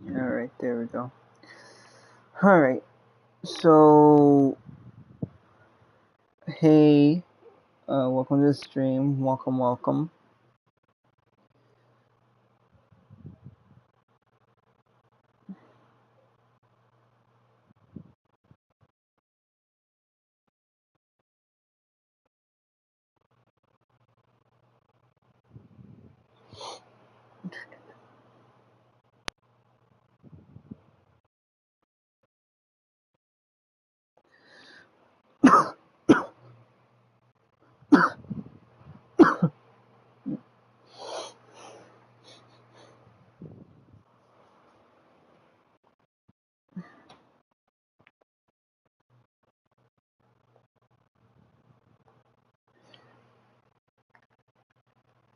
Alright, there we go. Alright, so, hey, welcome to the stream. Welcome, welcome.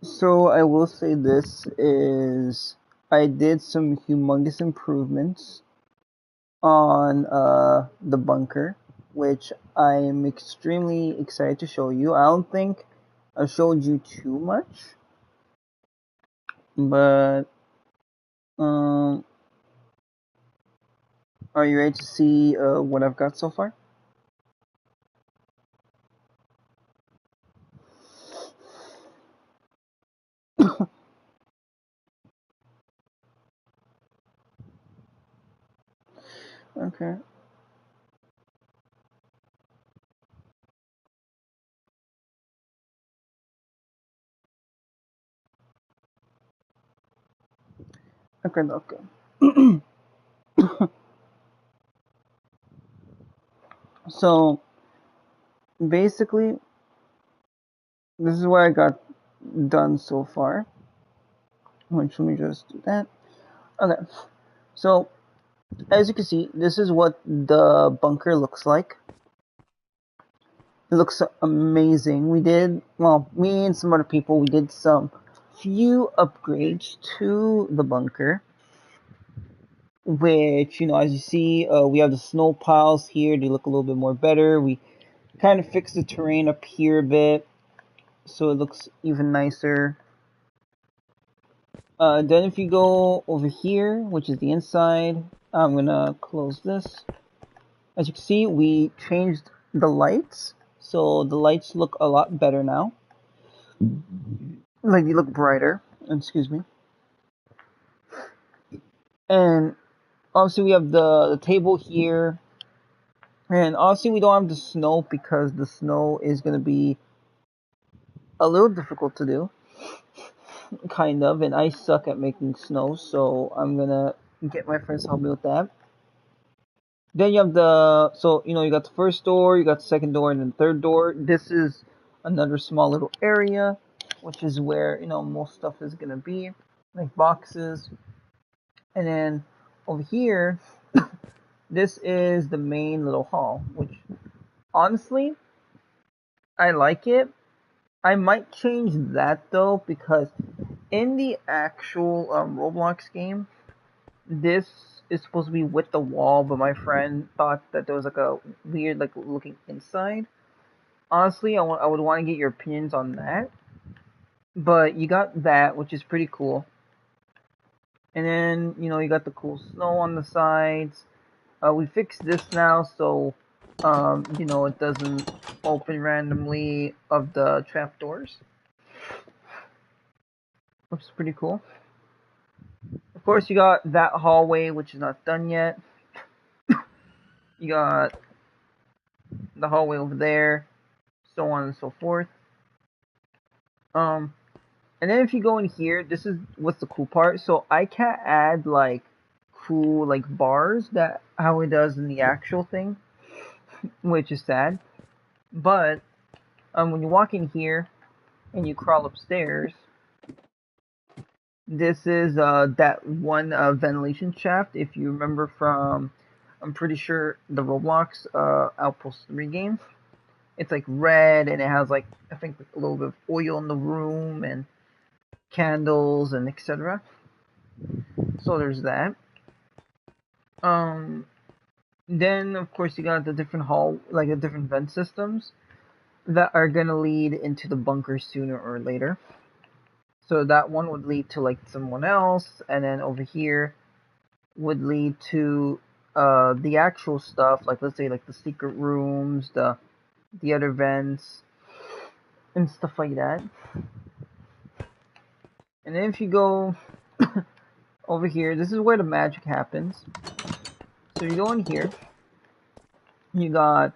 So, I will say this is, I did some humongous improvements on the bunker, which I am extremely excited to show you. I don't think I showed you too much, but um, are you ready to see what I've got so far? Okay. Okay, okay. So basically, this is what I got done so far. Which, let me just do that. Okay. So as you can see, this is what the bunker looks like. It looks amazing. We did, well, me and some other people, we did some few upgrades to the bunker, which, as you see, we have the snow piles here. They look a little bit more better. We kind of fixed the terrain up here a bit, so it looks even nicer. Then if you go over here, which is the inside, I'm gonna close this. As you can see, we changed the lights, so the lights look a lot better now. Like, they look brighter. Excuse me. And obviously we have the table here. And obviously we don't have the snow because the snow is gonna be a little difficult to do. Kind of, and I suck at making snow, so I'm gonna get my friends to help me with that. Then you have you got the first door, you got the second door, and then the third door. This is another small little area, which is where, most stuff is gonna be, like boxes. And then over here, this is the main little hall, which Honestly, I like it. I might change that though because in the actual Roblox game, this is supposed to be with the wall, but my friend thought that there was like a weird like looking inside. Honestly, I would want to get your opinions on that. But you got that, which is pretty cool. And then you got the cool snow on the sides. We fixed this now, so it doesn't open randomly of the trapdoors, which is pretty cool. Of course, you got that hallway, which is not done yet. You got the hallway over there, so on and so forth. Um, and then if you go in here, this is what's the cool part. So I can't add like cool like bars that how it does in the actual thing, which is sad. But when you walk in here and you crawl upstairs, this is that one ventilation shaft. If you remember from, I'm pretty sure the Roblox Outpost 3 game. It's like red and it has like I think like a little bit of oil in the room and candles and etc. So there's that. Um, then of course you got the different like the different vent systems that are gonna lead into the bunker sooner or later. So that one would lead to like someone else, and then over here would lead to the actual stuff, like let's say like the secret rooms, the other vents, and stuff like that. And then if you go over here, this is where the magic happens. So you go in here, you got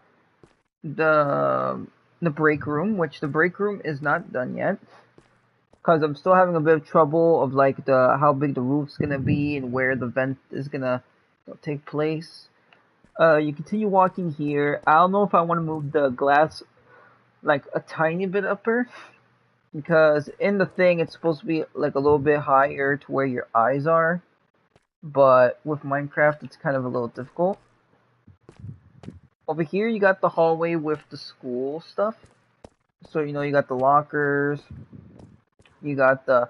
the break room, which the break room is not done yet. Because I'm still having a bit of trouble of like the how big the roof's gonna be and where the vent is gonna take place. You continue walking here. I don't know if I want to move the glass like a tiny bit upper because in the thing it's supposed to be like a little bit higher to where your eyes are, but with Minecraft it's kind of a little difficult. Over here you got the hallway with the school stuff. So you got the lockers, you got the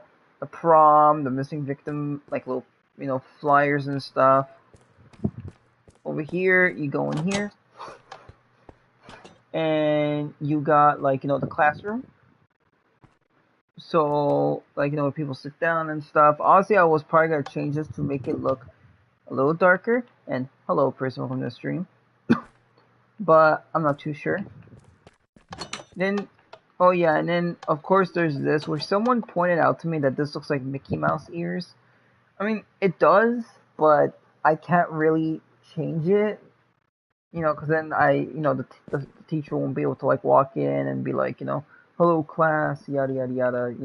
prom, the missing victim, like little flyers and stuff. Over here you go in here and you got like the classroom. So like where people sit down and stuff. Honestly, I was probably gonna change this to make it look a little darker. And hello, person from the stream, but I'm not too sure. Then, oh yeah, and then of course there's this, where someone pointed out to me that this looks like Mickey Mouse ears. I mean, it does, but I can't really change it, because then the teacher won't be able to like walk in and be like, hello class, yada yada yada.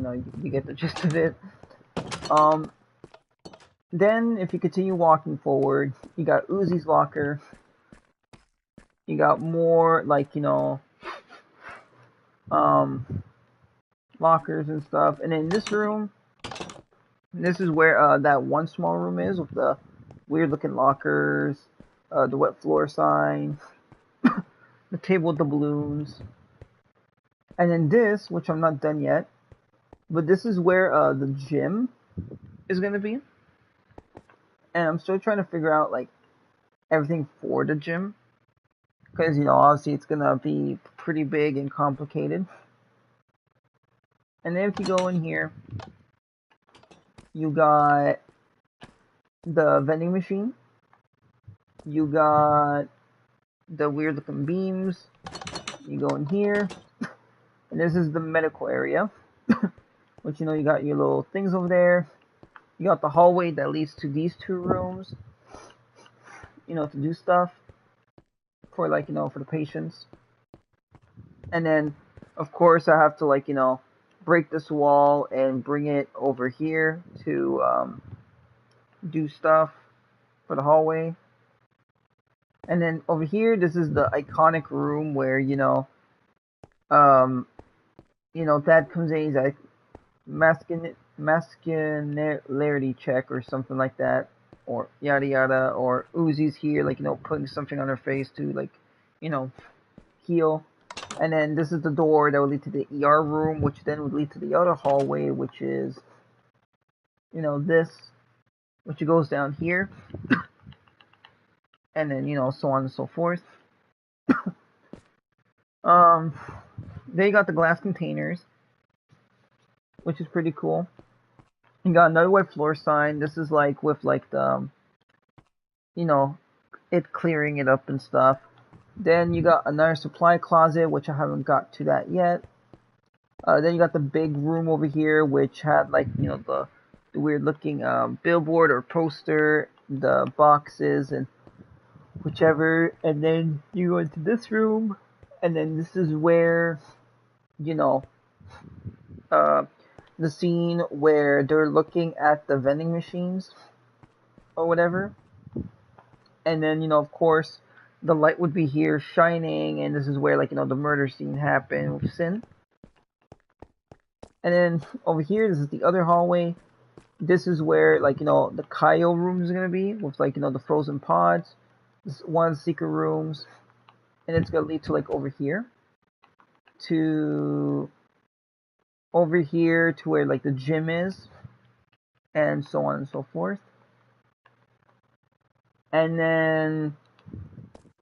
You get the gist of it. Um, then if you continue walking forward, you got Uzi's locker. You got more like um, lockers and stuff, and in this room, this is where that one small room is with the weird looking lockers, the wet floor sign, the table with the balloons, and then this, which I'm not done yet, but this is where the gym is gonna be, and I'm still trying to figure out like everything for the gym, because obviously it's gonna be pretty big and complicated. And then if you go in here, you got the vending machine, you got the weird looking beams. You go in here, and this is the medical area, which you got your little things over there. You got the hallway that leads to these two rooms, to do stuff for like for the patients. And then of course I have to like break this wall and bring it over here to do stuff for the hallway. And then over here, this is the iconic room where Dad comes in, he's like masculinity check or something like that, or yada yada, or Uzi's here like putting something on her face to like you know heal. And then this is the door that would lead to the ER room, which then would lead to the other hallway, which is, you know, this, which goes down here. And then, you know, so on and so forth. They got the glass containers, which is pretty cool. You got another white floor sign. This is like with like the, you know, it clearing it up and stuff. Then you got another supply closet, which I haven't got to that yet. Then you got the big room over here, which had like, you know, the weird looking billboard or poster, the boxes and whichever. And then you go into this room, and then this is where, you know, the scene where they're looking at the vending machines or whatever. And then, you know, of course, the light would be here shining, and this is where, like, you know, the murder scene happened with Sin. And then over here, this is the other hallway. This is where, like, you know, the Kaio room is gonna be with, like, you know, the frozen pods. This is one of the secret rooms, and it's gonna lead to, like, over here to where, like, the gym is, and so on and so forth. And then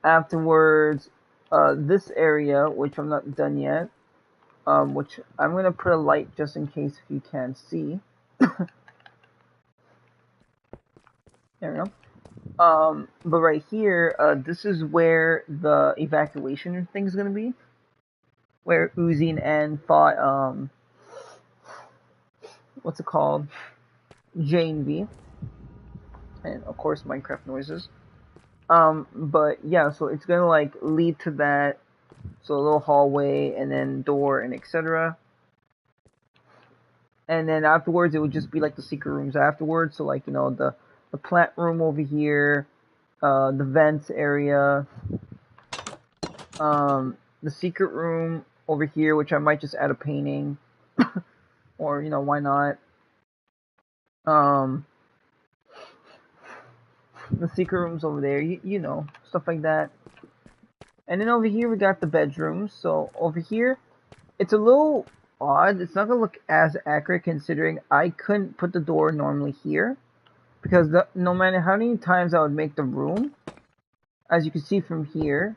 afterwards, this area, which I'm not done yet, which I'm gonna put a light just in case if you can't see. There we go. But right here, this is where the evacuation thing is gonna be, where Uzi and N fought, what's it called? Jane V. And of course, Minecraft noises. But yeah, so it's gonna like lead to that. So a little hallway and then door and etc. And then afterwards, it would just be like the secret rooms afterwards. So like, you know, the plant room over here, the vents area, the secret room over here, which I might just add a painting, or you know, why not? The secret rooms over there, you know, stuff like that. And then over here we got the bedrooms. So over here, it's a little odd. It's not gonna look as accurate considering I couldn't put the door normally here, because no matter how many times I would make the room, as you can see from here,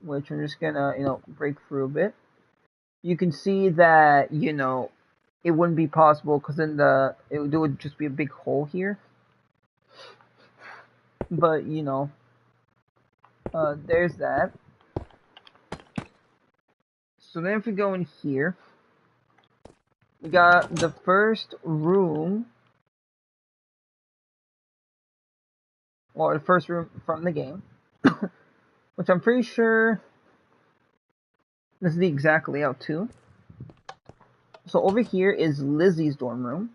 which I'm just gonna, you know, break through a bit, you can see that, you know, it wouldn't be possible because then there would just be a big hole here. But you know, there's that. So then if we go in here, we got the first room, or the first room from the game, which I'm pretty sure this is the exact layout too. So over here is Lizzie's dorm room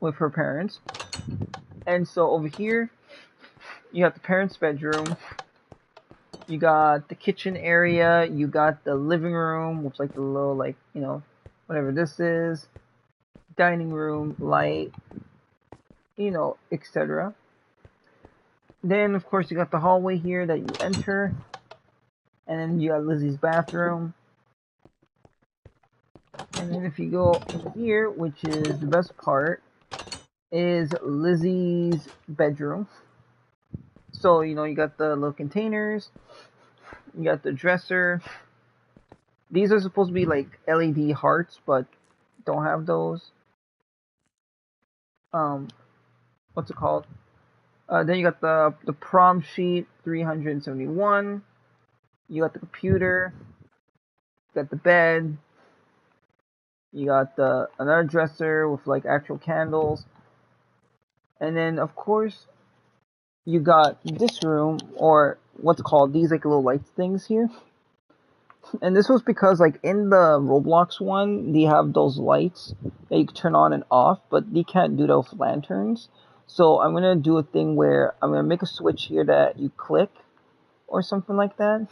with her parents. And so over here, you got the parents' bedroom, you got the kitchen area, you got the living room, with like the little, like, you know, whatever this is, dining room, light, you know, etc. Then, of course, you got the hallway here that you enter, and then you got Lizzie's bathroom. And then if you go here, which is the best part, is Lizzie's bedroom. So, you know, you got the little containers, you got the dresser. These are supposed to be like LED hearts, but don't have those. What's it called? Then you got the prom sheet, 371. You got the computer. You got the bed. You got another dresser with like actual candles. And then of course you got this room, or what's called these like little lights things here. And this was because like in the Roblox one, they have those lights that you can turn on and off, but they can't do those lanterns. So I'm gonna do a thing where I'm gonna make a switch here that you click or something like that,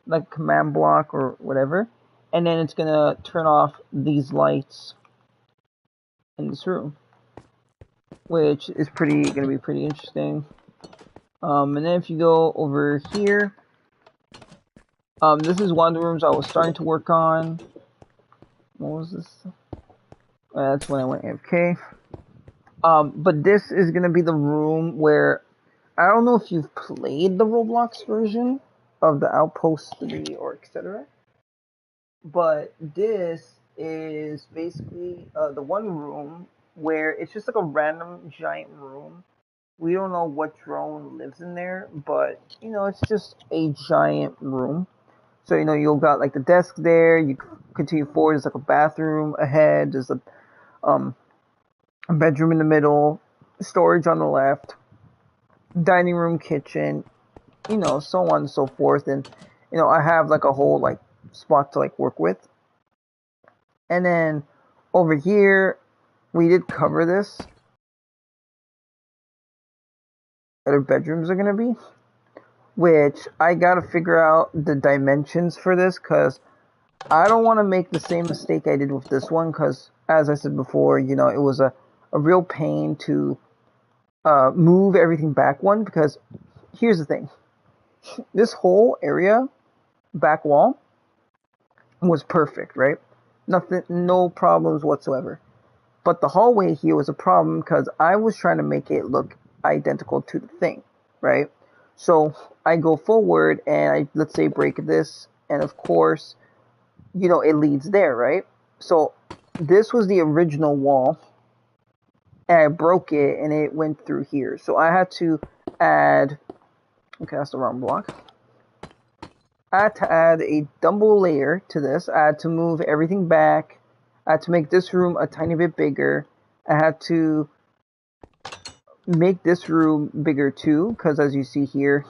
like command block or whatever, and then it's gonna turn off these lights in this room, which is gonna be pretty interesting. And then if you go over here, This is one of the rooms I was starting to work on. What was this? That's when I went AFK. But this is gonna be the room where I don't know if you've played the Roblox version of the Outpost 3 or etc. But this is basically the one room where it's just like a random giant room. We don't know what drone lives in there, but you know, it's just a giant room. So you know, you've got like the desk there. You continue forward. There's like a bathroom ahead. There's a bedroom in the middle, storage on the left, dining room, kitchen, you know, so on and so forth. And you know, I have like a whole like spot to like work with. And then over here, we did cover this. Other bedrooms are gonna be, which I gotta figure out the dimensions for this because I don't want to make the same mistake I did with this one. Because as I said before, you know, it was a real pain to move everything back one. Because here's the thing: this whole area, back wall, was perfect, right? Nothing, no problems whatsoever. But the hallway here was a problem because I was trying to make it look identical to the thing, right? So I go forward and I, let's say, break this, and of course, you know, it leads there, right? So this was the original wall, and I broke it and it went through here. So I had to add, okay, that's the wrong block. I had to add a double layer to this. I had to move everything back. I had to make this room a tiny bit bigger. I had to make this room bigger too, because as you see here,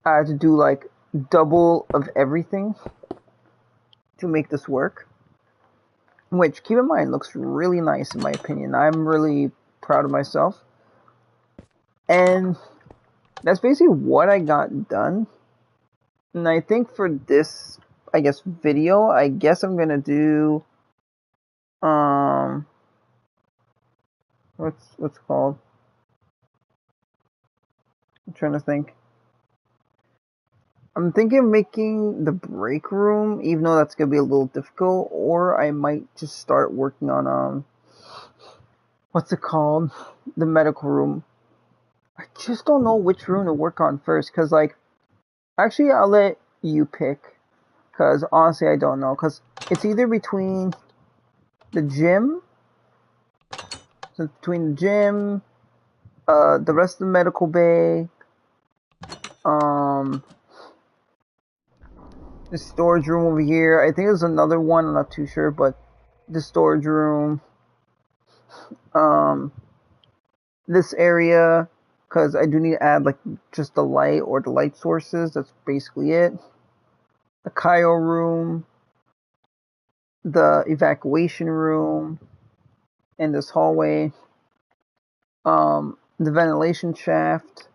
I had to do like double of everything to make this work. Which, keep in mind, looks really nice in my opinion. I'm really proud of myself. And that's basically what I got done. And I think for this, I guess, video, I guess I'm gonna do what's it called? I'm trying to think. I'm thinking of making the break room, even though that's gonna be a little difficult, or I might just start working on what's it called? The medical room. I just don't know which room to work on first, cause like, actually I'll let you pick, cause honestly I don't know, cause it's either between the gym, the rest of the medical bay, the storage room over here. I think there's another one. I'm not too sure, but the storage room, um, this area, because I do need to add like just the light or the light sources. That's basically it. The cryo room, the evacuation room, and this hallway. The ventilation shaft.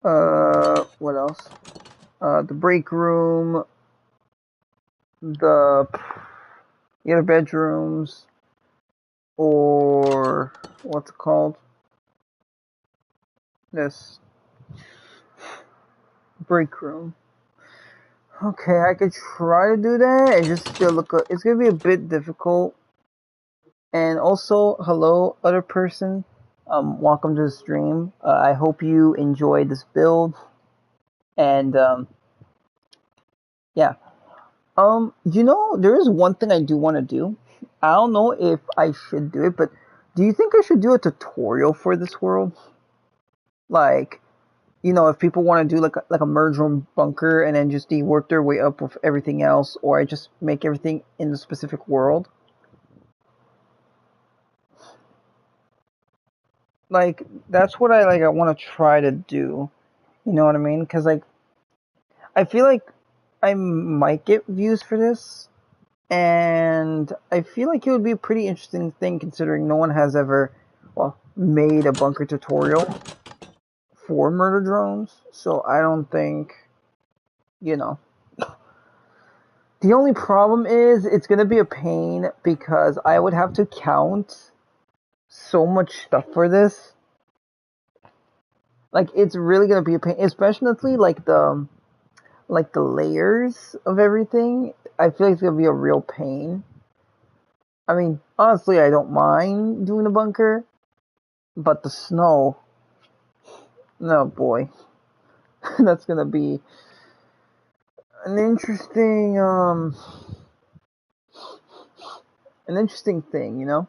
What else? The break room, the other bedrooms, or what's it called? This break room. Okay, I could try to do that and just still look. It's gonna be a bit difficult. And also, hello, other person. Welcome to the stream. I hope you enjoyed this build. And yeah. You know, there is one thing I do want to do. I don't know if I should do it, but do you think I should do a tutorial for this world? Like, you know, if people want to do like a merge room bunker and then just work their way up with everything else, or I just make everything in the specific world. Like, that's what I want to try to do. You know what I mean? Because like, I feel like I might get views for this, and I feel like it would be a pretty interesting thing considering no one has ever, well, made a bunker tutorial for murder drones. So I don't think, you know. The only problem is it's gonna be a pain because I would have to count so much stuff for this. Like, it's really gonna be a pain, especially like like the layers of everything, I feel like it's gonna be a real pain. I mean, honestly, I don't mind doing a bunker, but the snow, no boy, that's gonna be an interesting thing, you know.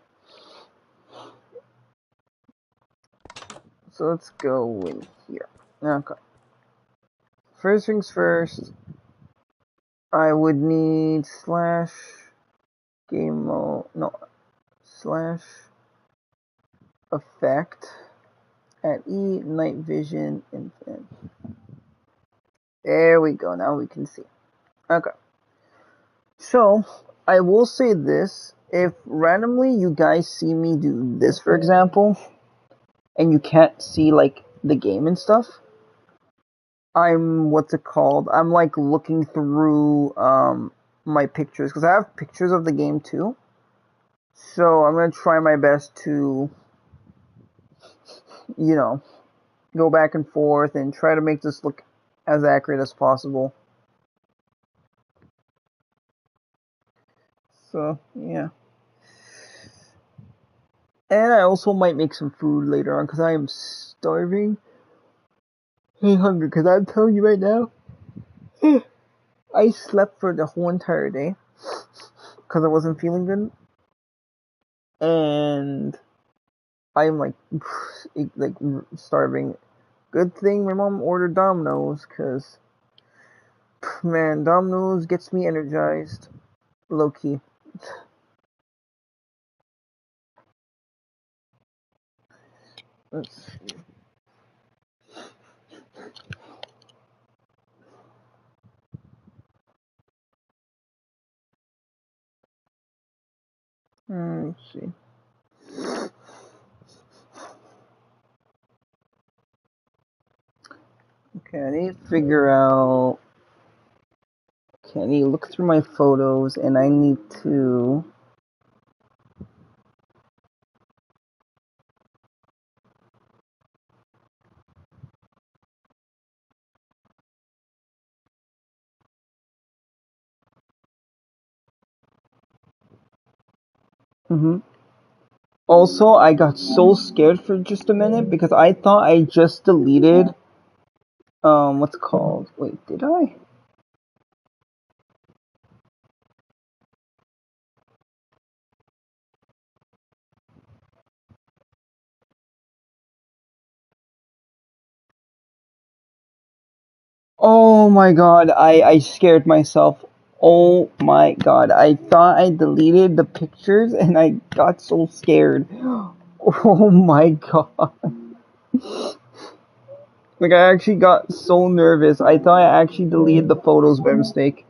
So let's go in here. Okay. First things first, I would need slash game mode, no, slash effect at E night vision infinite. There we go. Now we can see. Okay. So I will say this: if randomly you guys see me do this, for example, and you can't see like the game and stuff, I'm what's it called? I'm like looking through my pictures because I have pictures of the game too. So I'm gonna try my best to, you know, go back and forth and try to make this look as accurate as possible. So yeah. And I also might make some food later on because I am starving and hungry. Because I'm telling you right now, I slept for the whole entire day because I wasn't feeling good, and I'm like starving. Good thing my mom ordered Domino's because, man, Domino's gets me energized, low key. Let's see. Let's see. Okay, I need to figure out. Okay, I need to look through my photos, and I need to. Also, I got so scared for just a minute because I thought I just deleted what's it called? Wait, did I? Oh my god, I scared myself. Oh my god, I thought I deleted the pictures and I got so scared. Oh my god. Like, I actually got so nervous. I thought I actually deleted the photos by mistake.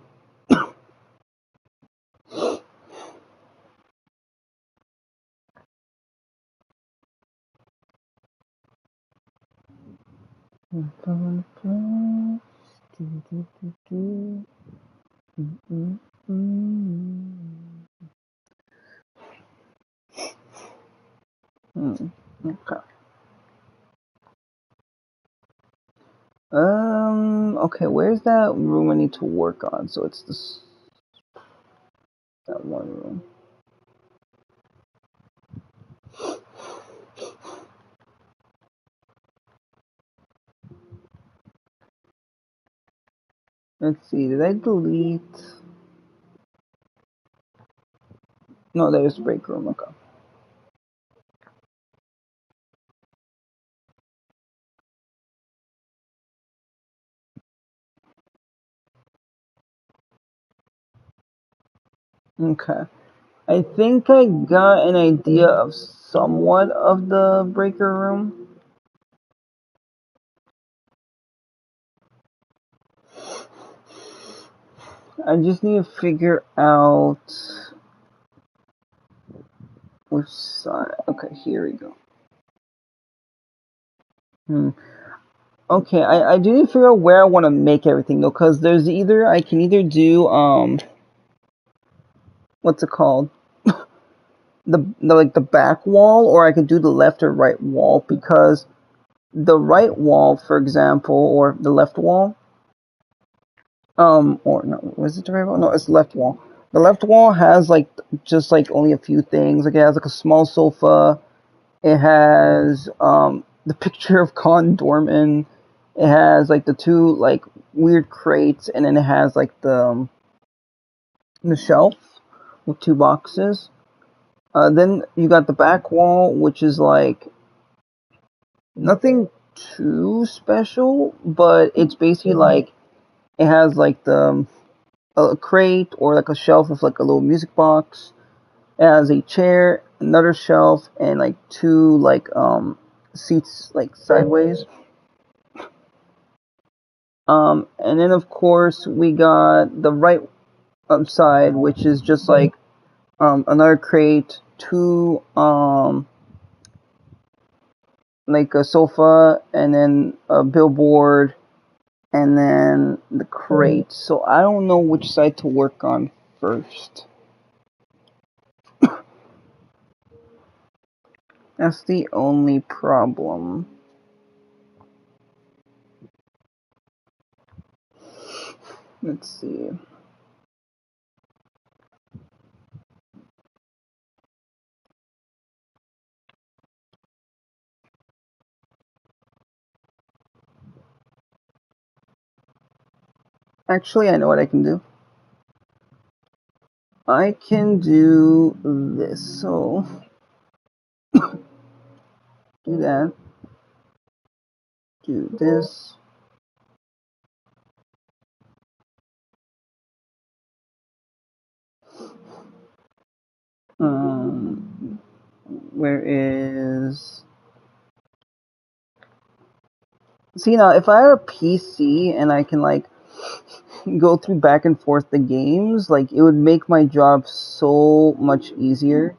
Okay. Okay, where's that room I need to work on? So it's this, that one room. Let's see, did I delete? No, there's break room, okay. Okay. I think I got an idea of somewhat of the breaker room. I just need to figure out which side. Okay, here we go. Okay, I do need to figure out where I want to make everything though, because there's either I can either do what's it called? The like the back wall, or I could do the left or right wall, because the right wall, for example, or the left wall, Or no, was it the right wall? No, it's the left wall. The left wall has like just like only a few things. Like it has like a small sofa. It has the picture of Con Dorman. It has like the two like weird crates, and then it has like the shelf with two boxes. Then you got the back wall, which is like nothing too special, but it's basically like it has like the a crate or like a shelf with like a little music box. It has a chair, another shelf, and like two like seats like sideways. And then of course we got the right side, which is just like another crate, two like a sofa, and then a billboard, and then the crate. So I don't know which side to work on first. That's the only problem. Let's see. Actually, I know what I can do. I can do this. So do that. Do this. Where is? See now, if I had a PC and I can like go through back and forth the games, like it would make my job so much easier.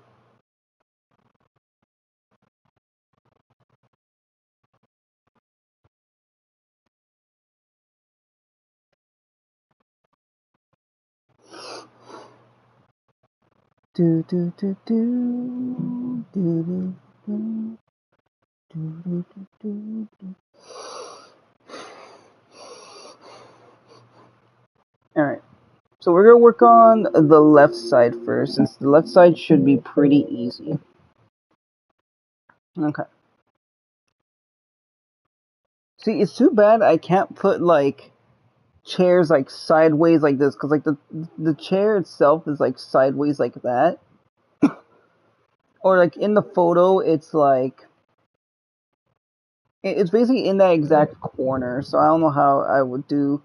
Do do do do do do do do do do do. All right. So we're gonna work on the left side first, since the left side should be pretty easy. Okay. See, it's too bad I can't put like chairs like sideways like this, because like the chair itself is like sideways like that, or like in the photo it's like it's basically in that exact corner. So I don't know how I would do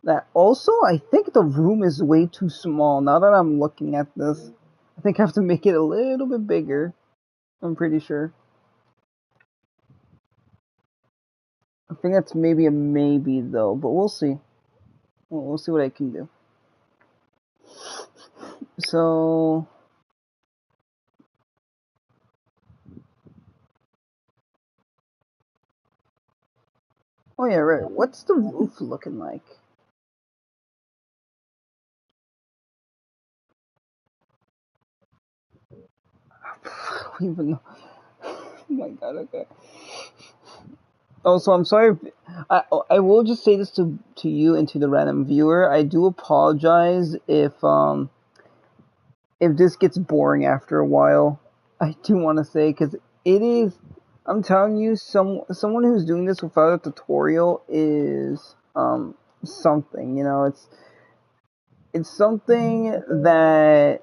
that. Also, I think the room is way too small. Now that I'm looking at this, I think I have to make it a little bit bigger. I'm pretty sure. I think that's maybe a maybe though, but we'll see. We'll see what I can do. So, oh yeah, right. What's the roof looking like? I don't even know. Oh my god. Okay. Oh, so I'm sorry. I will just say this to you and to the random viewer. I do apologize if this gets boring after a while. I do want to say, because it is. I'm telling you, someone who's doing this without a tutorial is something. You know, it's something that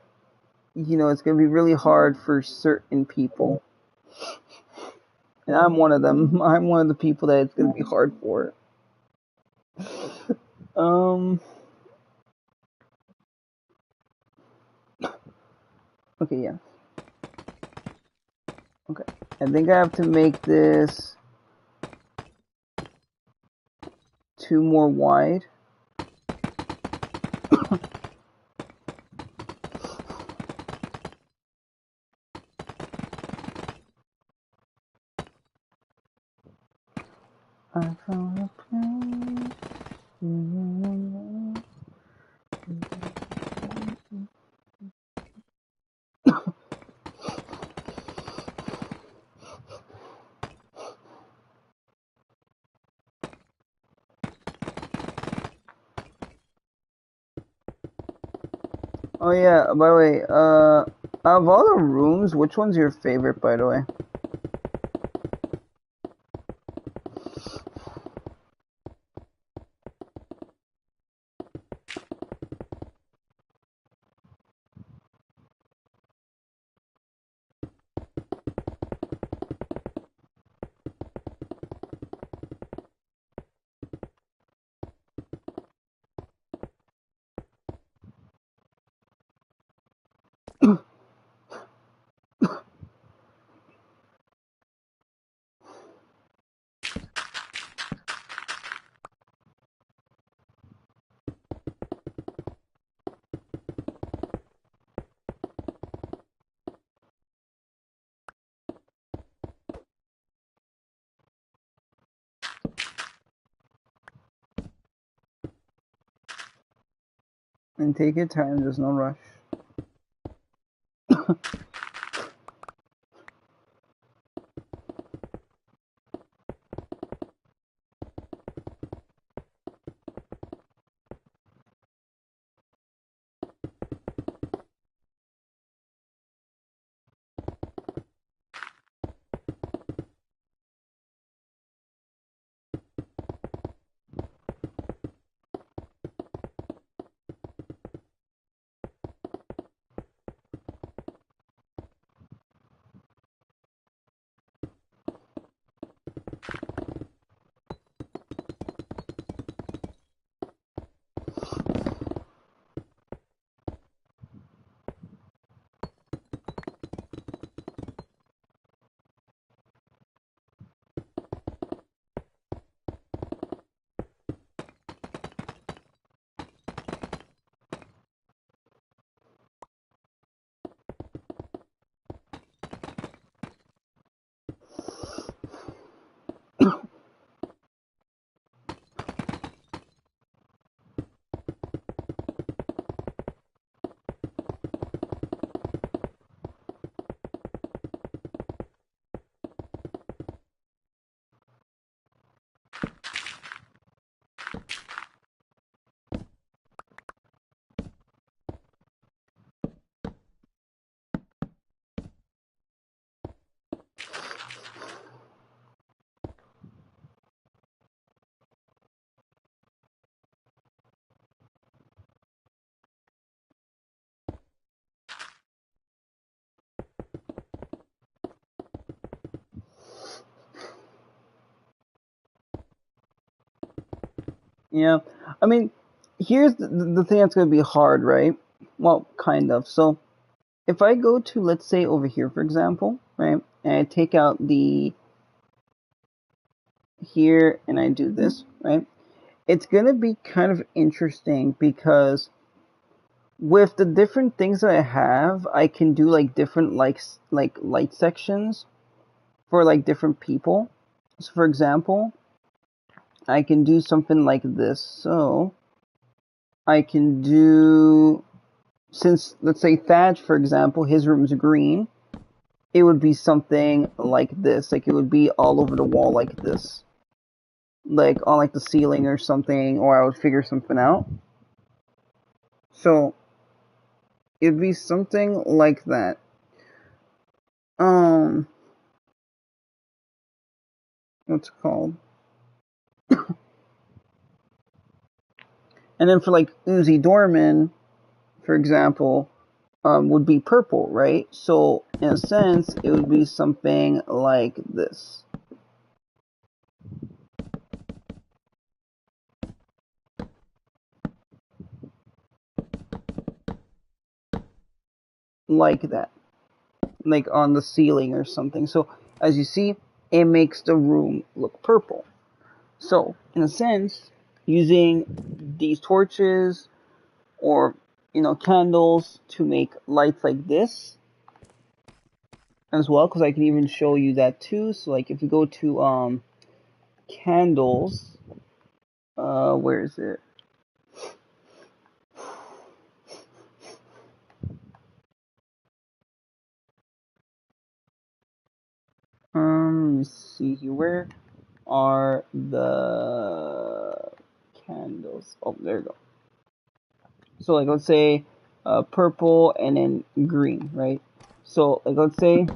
it's gonna be really hard for certain people, and I'm one of them. I'm one of the people that it's gonna be hard for. Um. Okay. Yeah. Okay. I think I have to make this 2 more wide. I found a place. Oh yeah, by the way, out of all the rooms, which one's your favorite, by the way? And take your time, there's no rush. Yeah, I mean, here's the thing that's gonna be hard, right? Well, kind of. So if I go to, let's say, over here, for example, right, and I take out the here and I do this, right, it's gonna be kind of interesting because with the different things that I have, I can do like different like light sections for like different people. So for example, I can do something like this. So I can do, since let's say Thatch, for example, his room's green, it would be something like this. Like it would be all over the wall like this. Like on like the ceiling or something, or I would figure something out. So it'd be something like that. Um what's it called? And then for like Uzi Dorman, for example, would be purple, right? So in a sense, it would be something like this. Like that. Like on the ceiling or something. So as you see, it makes the room look purple. So in a sense, using these torches or candles to make lights like this as well, because I can even show you that too. So like if you go to candles, where is it? Let me see here. Where are the candles? Oh, there you go. So like let's say purple, and then green, right? So like let's say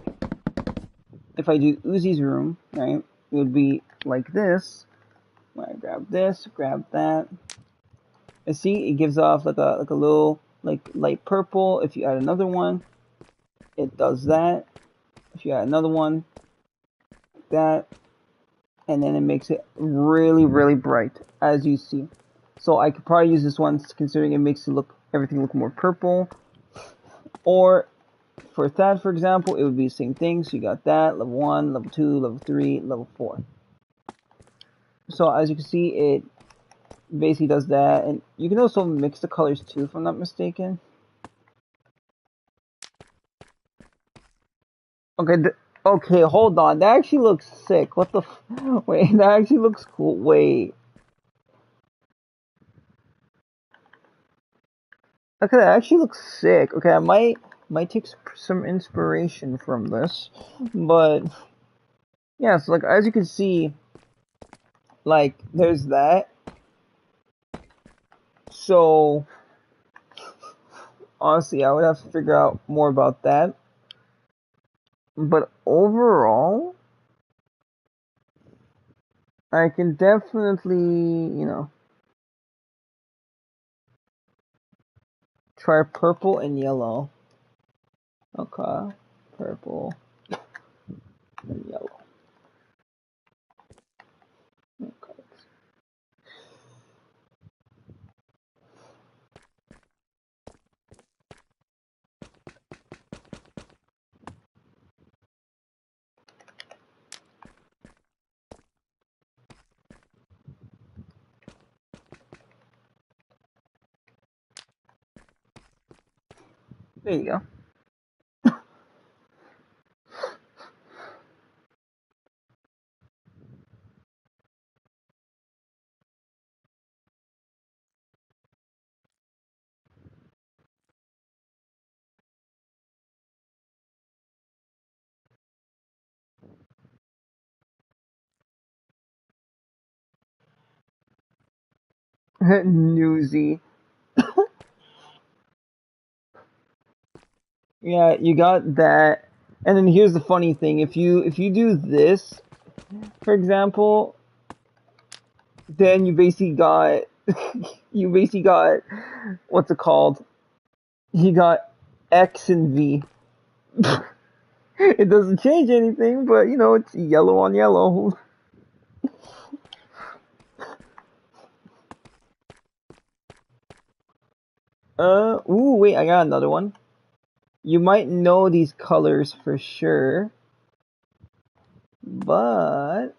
if I do Uzi's room, right, it would be like this. When I grab this, grab that, and see it gives off like a little like light purple. If you add another one, it does that. If you add another one, like that, and then it makes it really really bright as you see. So I could probably use this one considering it makes it look everything look more purple. Or for that, for example, it would be the same thing. So you got that level 1, level 2, level 3, level 4. So as you can see, it basically does that, and you can also mix the colors too, if I'm not mistaken. Okay, okay, hold on. That actually looks sick. What the? Wait, that actually looks cool. Wait. Okay, that actually looks sick. Okay, I might take some inspiration from this, but yeah. So like as you can see, like there's that. So honestly, I would have to figure out more about that. But overall, I can definitely, try purple and yellow. Okay, purple and yellow. Okay. There you go. Newsy. Yeah, you got that. And then here's the funny thing: if you do this, for example, then you basically got you basically got what's it called? You got X and V. It doesn't change anything, but it's yellow on yellow. Ooh, wait, I got another one. You might know these colors for sure, but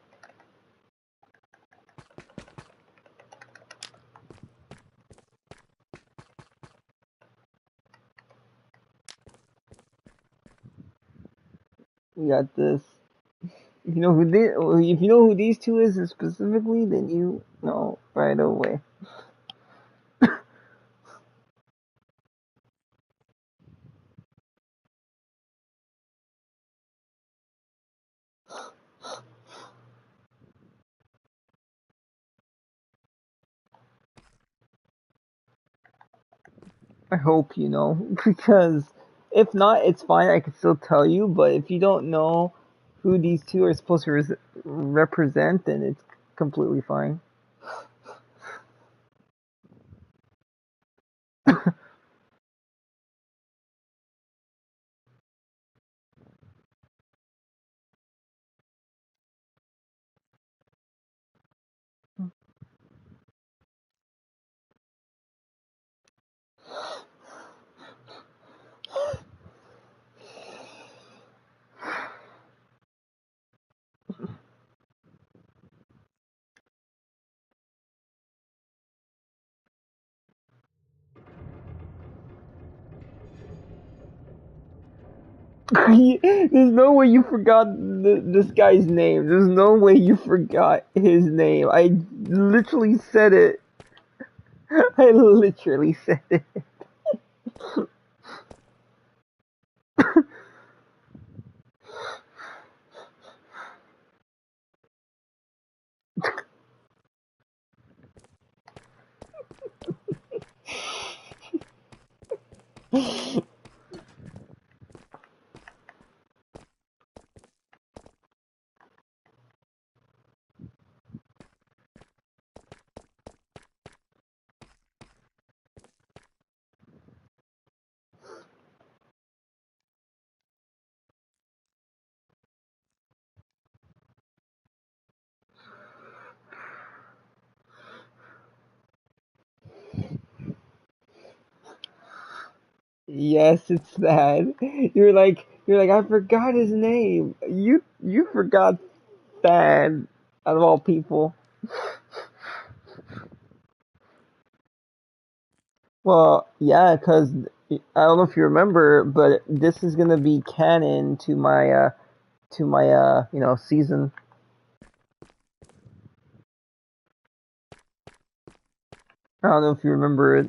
we got this. If you know who these two is specifically, then you know right away. I hope you know, because if not, it's fine. I can still tell you, but if you don't know who these two are supposed to represent, then it's completely fine. There's no way you forgot this guy's name. There's no way you forgot his name. I literally said it. I literally said it. Yes, it's that. You're like, I forgot his name. You forgot Thad out of all people. Well, yeah, because I don't know if you remember, but this is gonna be canon to my season. I don't know if you remember it.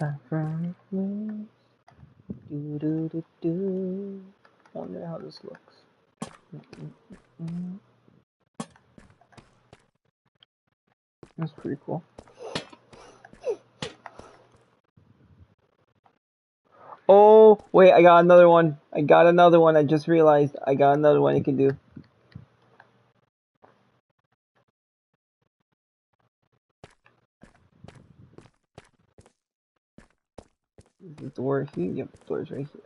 I found it. Do do do do. Wonder how this looks. Mm, That's pretty cool. Oh wait, I got another one. I got another one. I just realized I got another one you can do. Is the door here? Yep, the door's right here.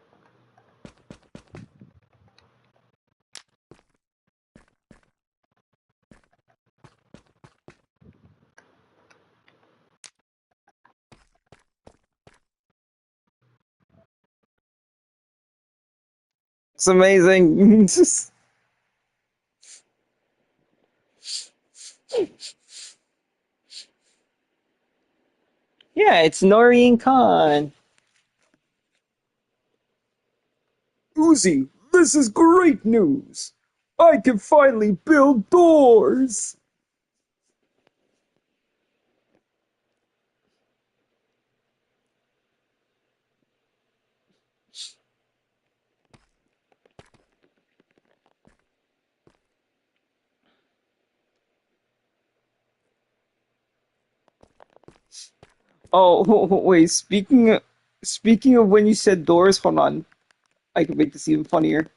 It's amazing. Yeah, it's Noreen Khan. Uzi, this is great news! I can finally build doors! Oh, wait. Speaking of when you said doors, hold on. I can make this even funnier.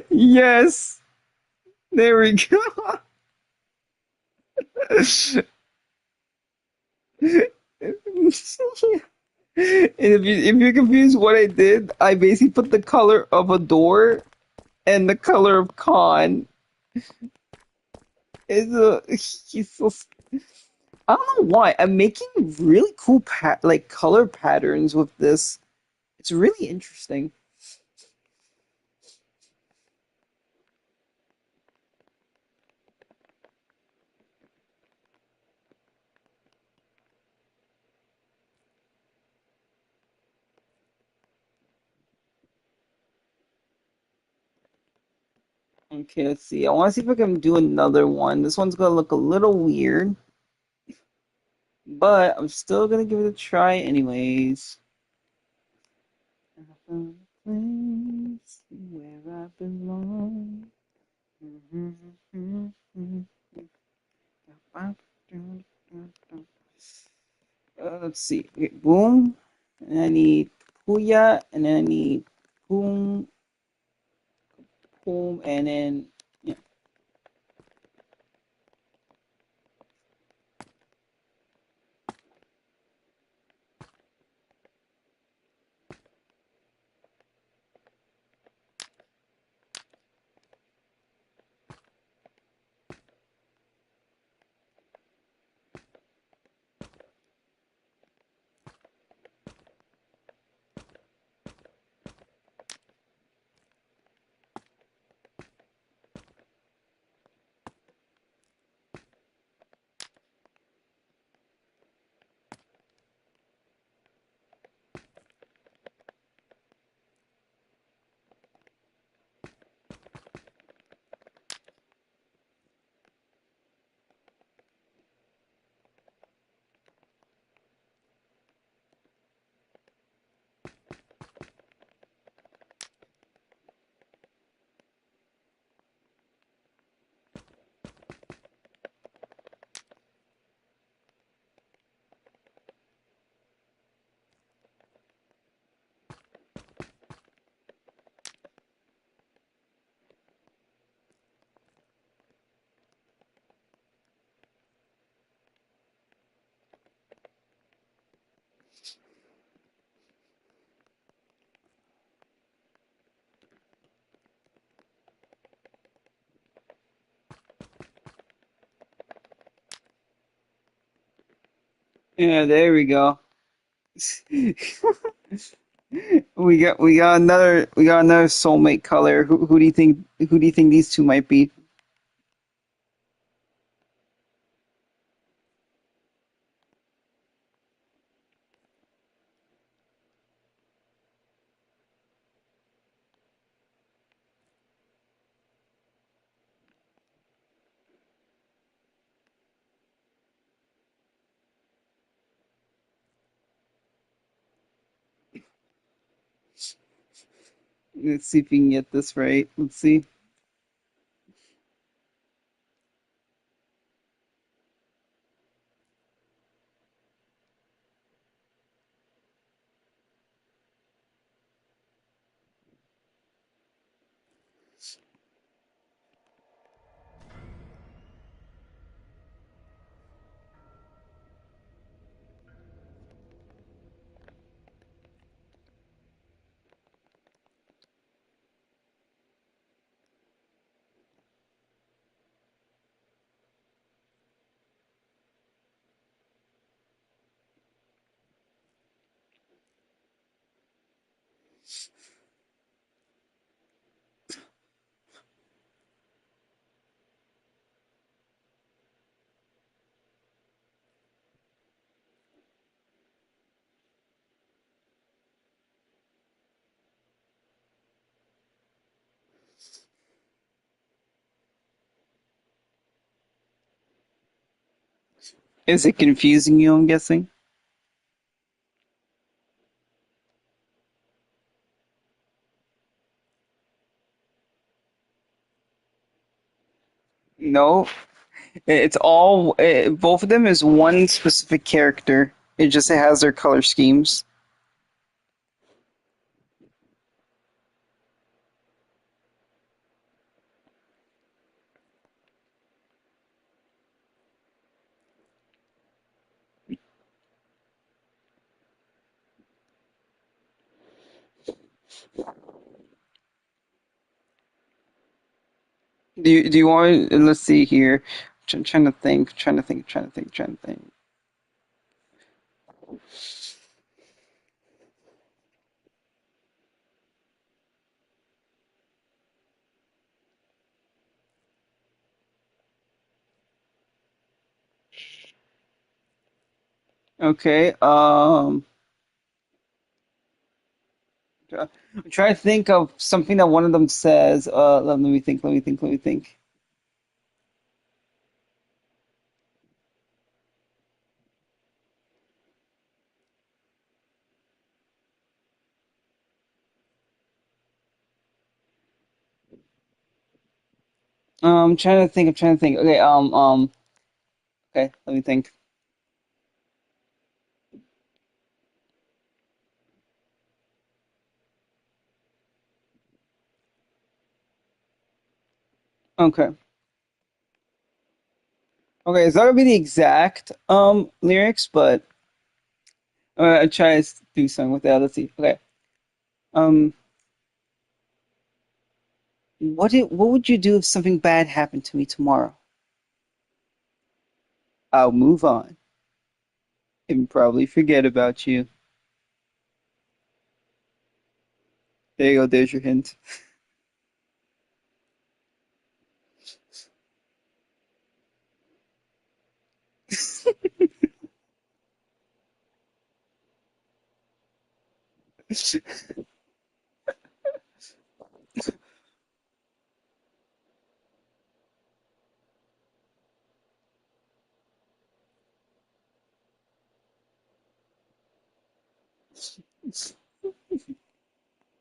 Yes, there we go. And if you're confused what I did, I basically put the color of a door and the color of Khan. Is a he's so I don't know why. I'm making really cool like color patterns with this. It's really interesting. Okay, let's see. I want to see if I can do another one. This one's gonna look a little weird, but I'm still gonna give it a try anyways. I found a place where I belong. Let's see. Okay, boom. And I need Puya, and then I need boom, boom, and then yeah. Yeah, there we go. We got another soulmate color. Who do you think these two might be? Let's see if we can get this right. Let's see. Is it confusing you, I'm guessing? No. Both of them is one specific character. It just has their color schemes. Do you want? Let's see here. Trying to think. Trying to think. Trying to think. Trying to think. Okay. I'm trying to think of something that one of them says. Let me think. Let me think. Let me think. I'm trying to think. I'm trying to think. Okay. Okay. Let me think. Okay. Okay. It's not gonna be the exact lyrics, but I try to do something with that. Let's see. Okay. Um. What would you do if something bad happened to me tomorrow? I'll move on and probably forget about you. There you go. There's your hint.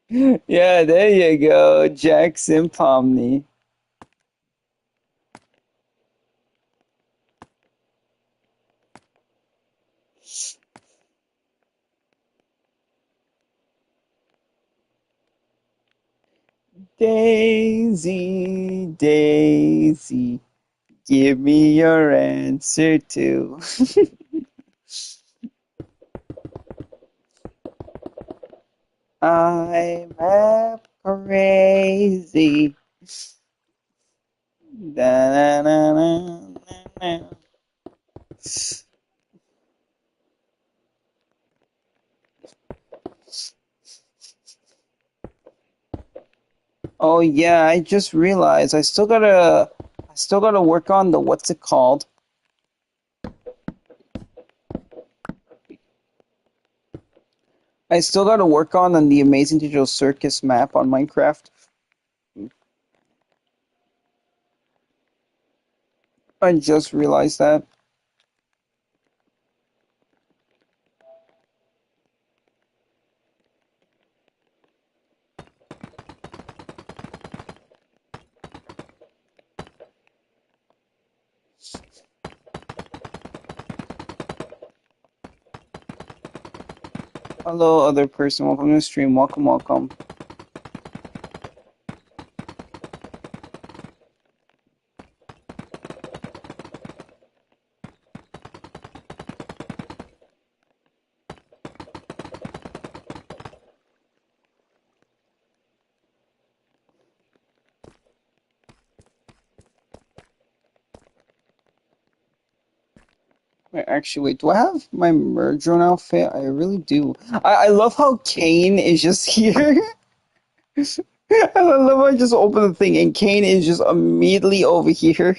Yeah, there you go. Jackson Pomney. Daisy, Daisy, give me your answer too. I'm half crazy. Da, da, da, da, da, da. Oh yeah, I just realized I still gotta work on the what's it called? I still gotta work on the Amazing Digital Circus map on Minecraft. I just realized that. Hello, other person. Welcome to the stream. Welcome, welcome. Wait, actually, wait. Do I have my merge drone outfit? I really do. I love how Kane is just here. I love how I just open the thing and Kane is just immediately over here.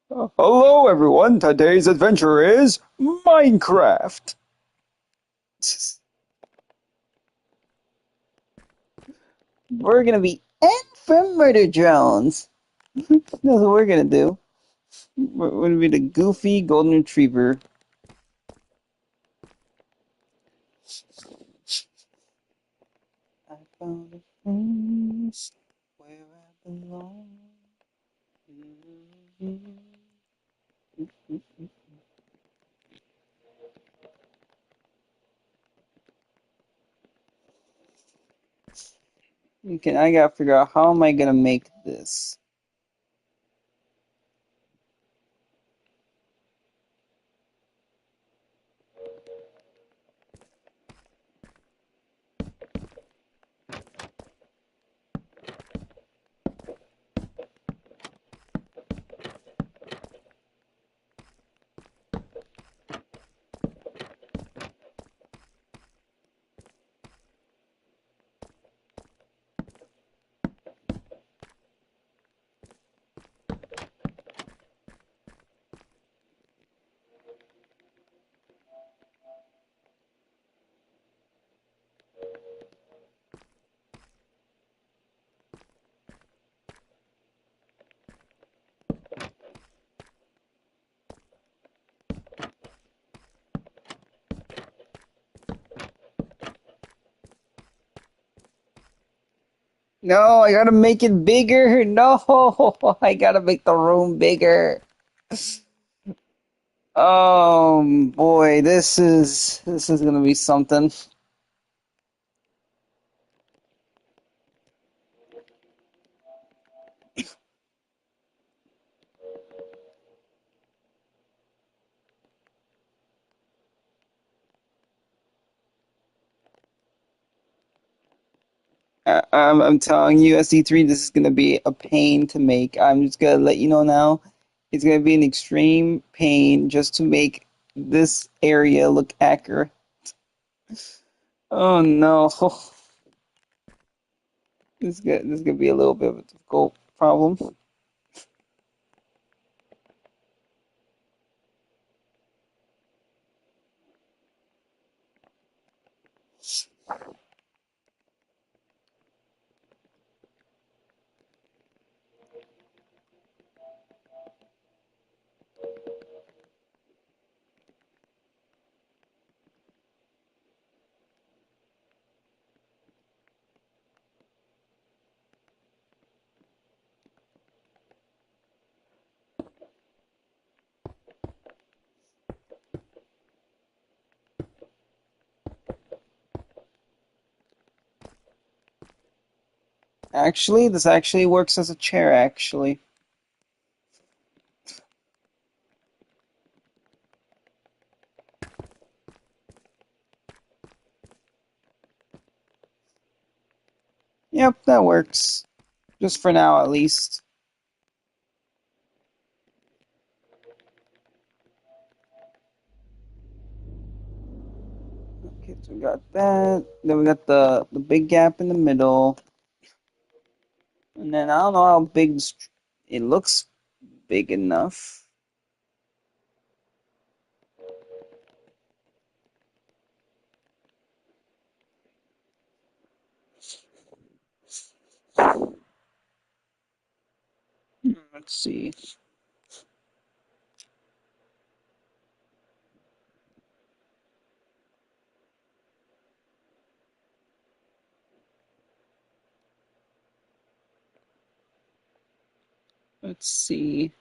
Hello, everyone. Today's adventure is Minecraft. We're gonna be for murder drones. That's what we're gonna do. We're gonna be the goofy golden retriever. I found a place where I belong. Okay, I gotta figure out how am I gonna make this. No, I gotta make it bigger. No, I gotta make the room bigger. Boy, this is gonna be something. I'm telling you, SC3, this is gonna be a pain to make. I'm just gonna let you know now. It's gonna be an extreme pain just to make this area look accurate. Oh no, this is gonna be a little bit of a difficult problem. Actually, this actually works as a chair. Actually, yep, that works. Just for now, at least. Okay, so we got that. Then we got the big gap in the middle. And then I don't know how big it looks big enough. Let's see. Let's see.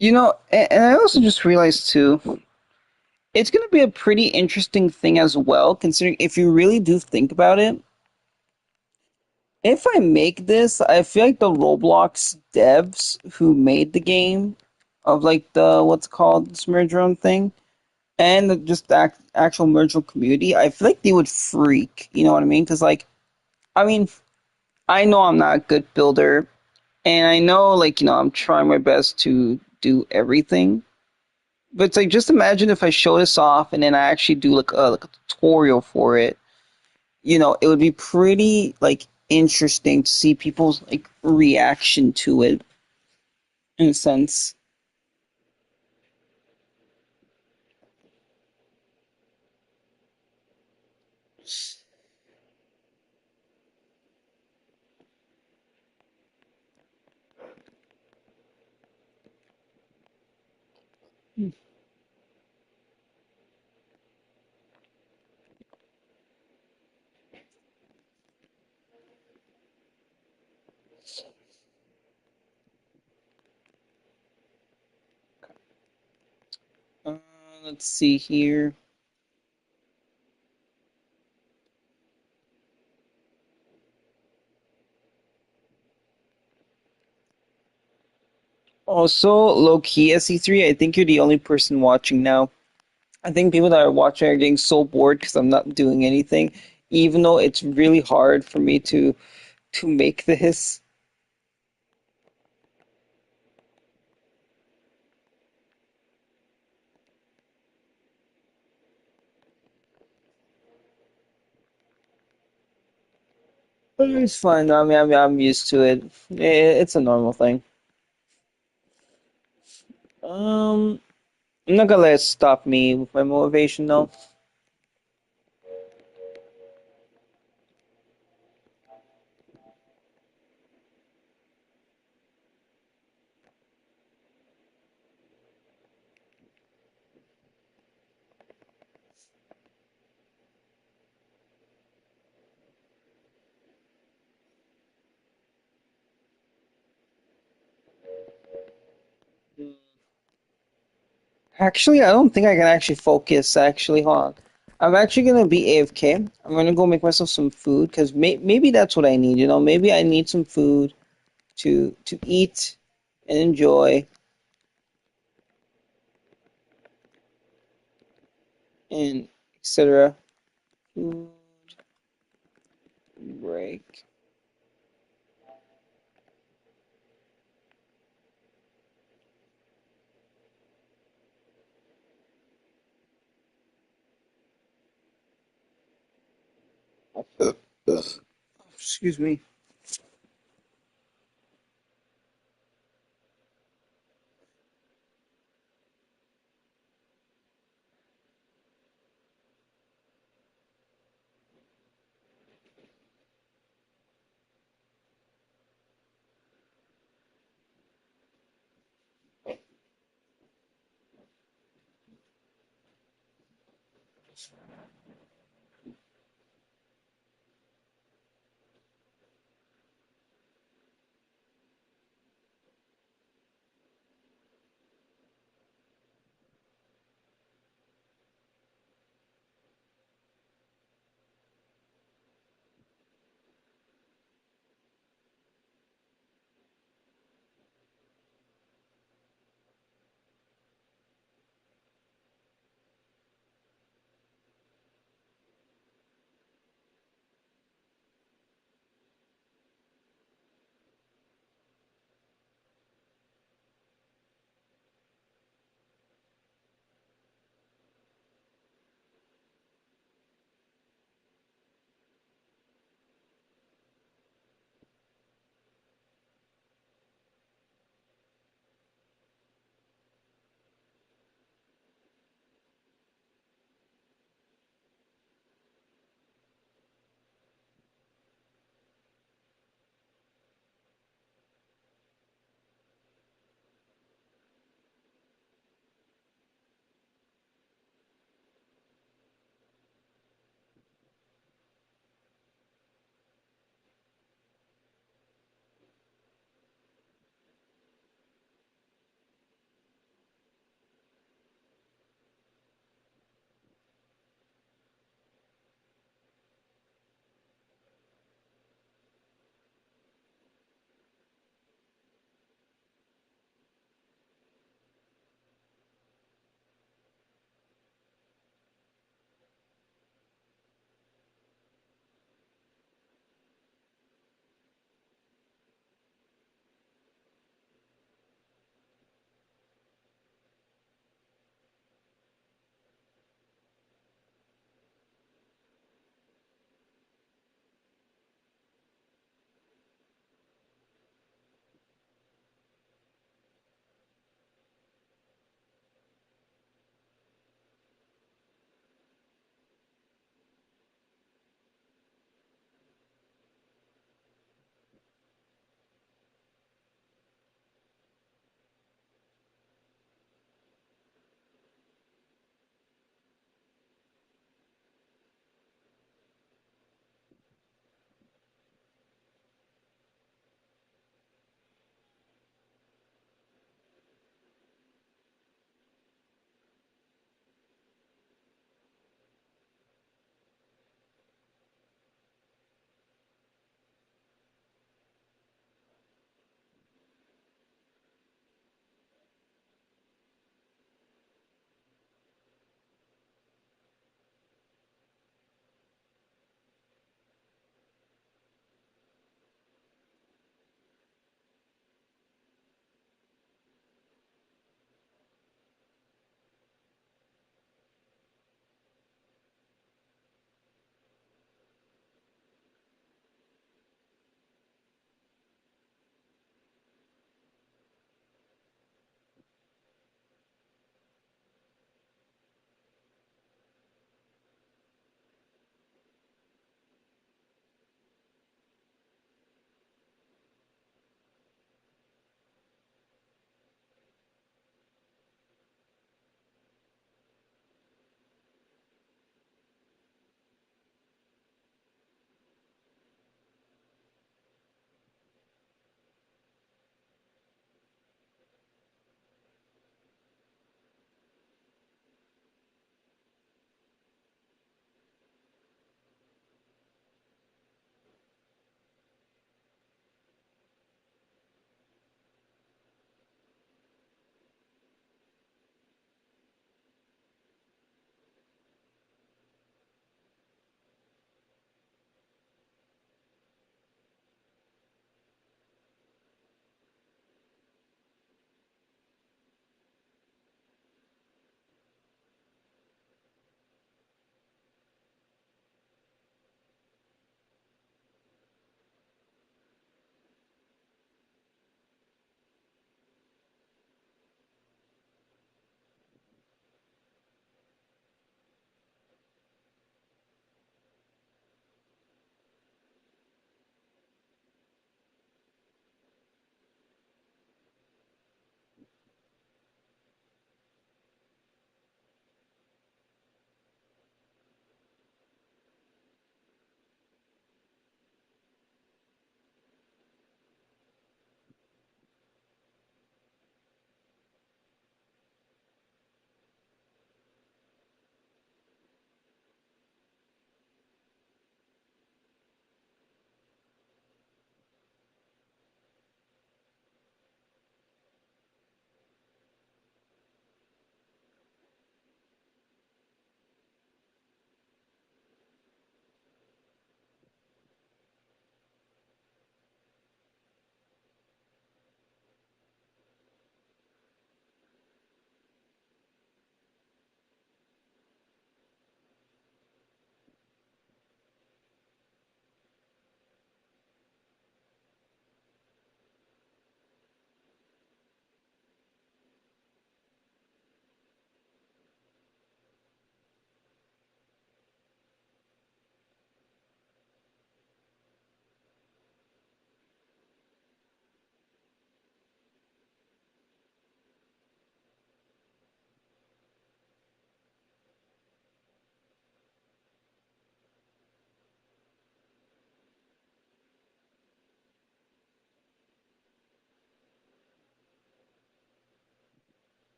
And I also just realized too, it's going to be a pretty interesting thing as well, considering if you really do think about it, if I make this, I feel like the Roblox devs who made the game of like the what's called this merge thing and just the actual merge community, I feel like they would freak. You know what I mean? Because I mean, I know I'm not a good builder, and I know I'm trying my best to do everything. But it's like just imagine if I show this off and then I actually do like a tutorial for it. It would be pretty interesting to see people's reaction to it in a sense. Uh, let's see here. Also, low key SE3, I think you're the only person watching now. I think people that are watching are getting so bored because I'm not doing anything, even though it's really hard for me to make this. But it's fine. I'm used to it. It's a normal thing. Um, I'm not gonna let it stop me with my motivation though. Actually, I don't think I can actually focus. Actually, hold on. I'm actually gonna be AFK. I'm gonna go make myself some food because maybe that's what I need. Maybe I need some food to eat and enjoy and etc. Food break. Excuse me.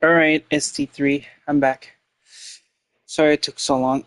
All right, ST3, I'm back. Sorry it took so long.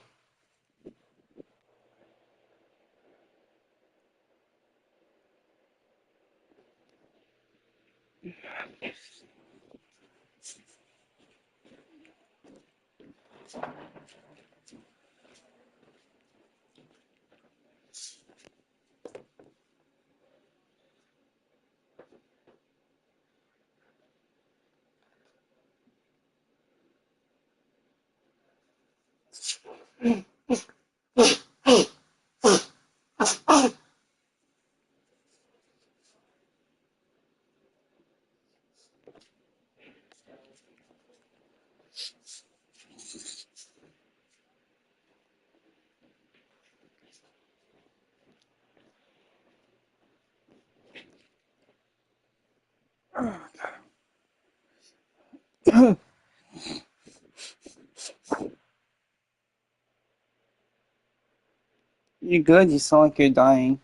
You're good. You sound like you're dying.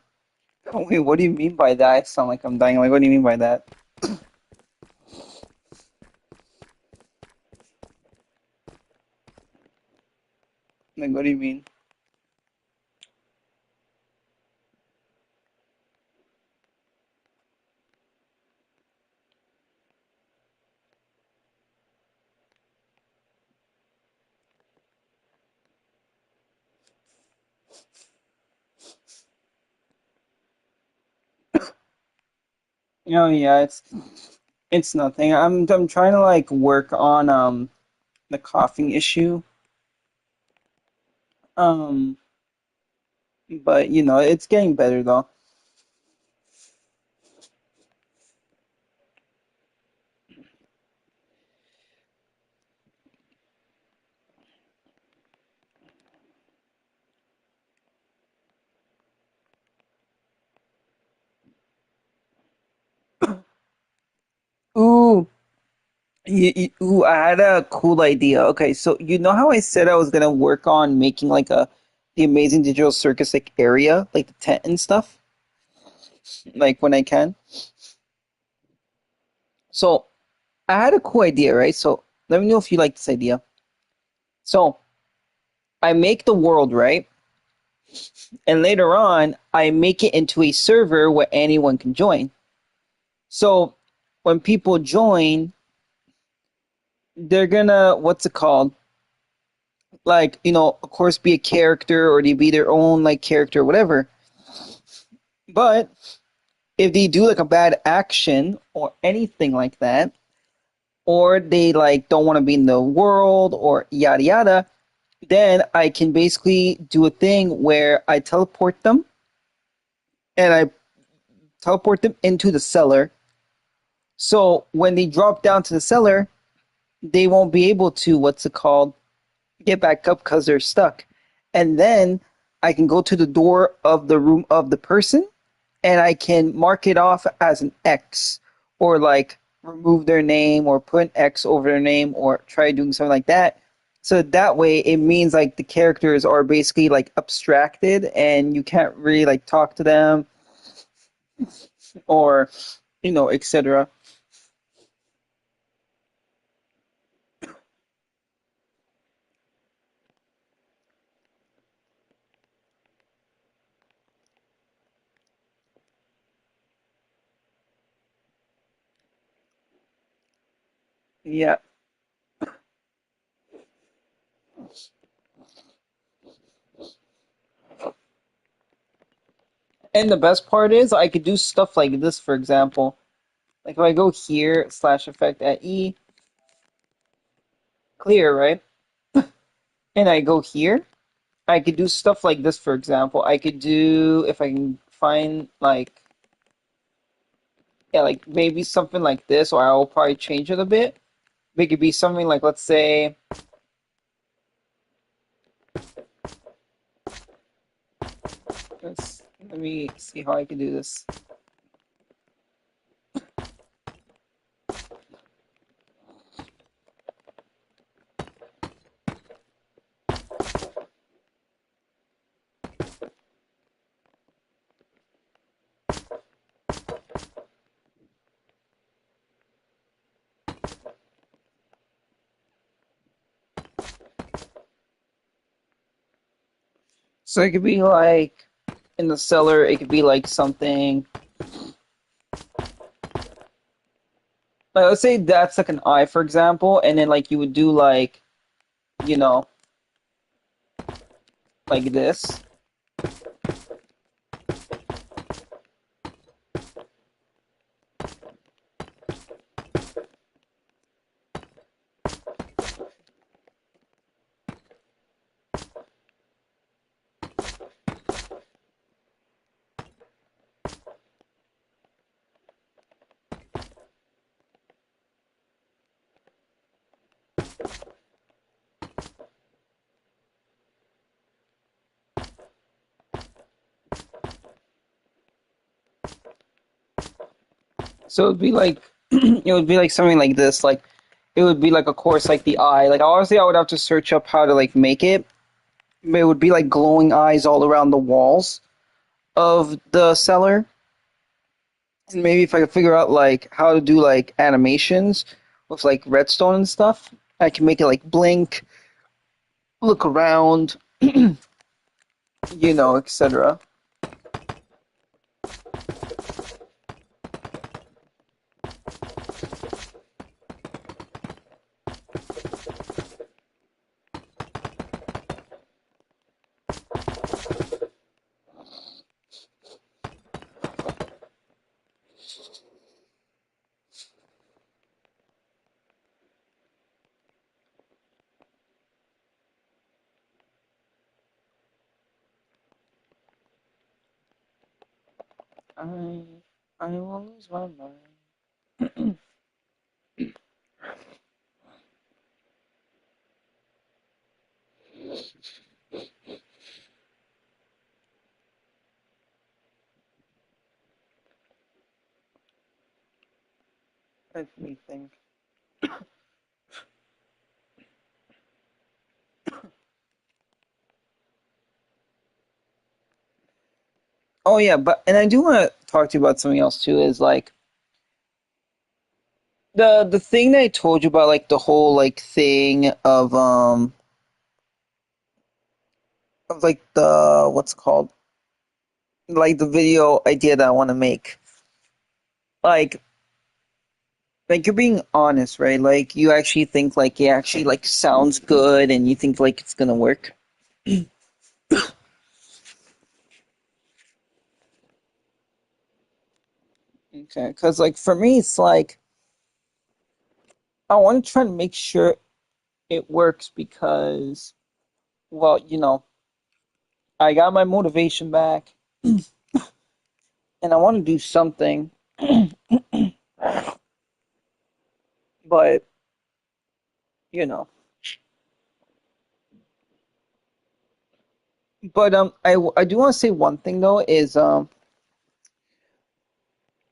Oh, wait, what do you mean by that? I sound like I'm dying. Like, what do you mean by that? Like, what do you mean? Oh yeah, it's nothing. I'm trying to like work on the coughing issue. Um, but you know, it's getting better though. Ooh, ooh, I had a cool idea. Okay, so you know how I said I was gonna work on making like the Amazing Digital Circus like area, like the tent and stuff, like when I can. So I had a cool idea, right? So let me know if you like this idea. So I make the world, right? And later on, I make it into a server where anyone can join. So when people join, they're gonna, what's it called? Like, you know, of course, be a character or they be their own like character or whatever. But if they do like a bad action or anything like that, or they like don't want to be in the world or yada yada, then I can basically do a thing where I teleport them and I teleport them into the cellar. So when they drop down to the cellar, they won't be able to, what's it called, get back up because they're stuck. And then I can go to the door of the room of the person and I can mark it off as an X or like remove their name or put an X over their name or try doing something like that. So that way it means like the characters are basically like abstracted and you can't really like talk to them or you know, etc. Yeah. And the best part is I could do stuff like this, for example. Like if I go here slash effect at E, clear, right? And I go here, I could do stuff like this, for example. I could do, if I can find like, yeah, like maybe something like this, or I'll probably change it a bit. It could be something like, let's say, let me see how I can do this. So it could be like in the cellar, it could be like something like let's say that's like an eye, for example, and then like you would do like, you know, like this. So it'd be like it would be like something like this. Like it would be like of course like the eye. Like obviously I would have to search up how to like make it. But it would be like glowing eyes all around the walls of the cellar. And maybe if I could figure out like how to do like animations with like redstone and stuff, I can make it like blink, look around, etc. I I will lose my mind. Let me think. Oh yeah, but and I do want to talk to you about something else too. Is like the thing that I told you about, like the whole like thing of like the what's it called, like the video idea that I want to make. Like like you're being honest, right? Like you actually think like it actually like sounds good, and you think like it's gonna work. Okay, because like for me, it's like I want to try to make sure it works because, well, I got my motivation back, and I want to do something, but you know, but I do want to say one thing though is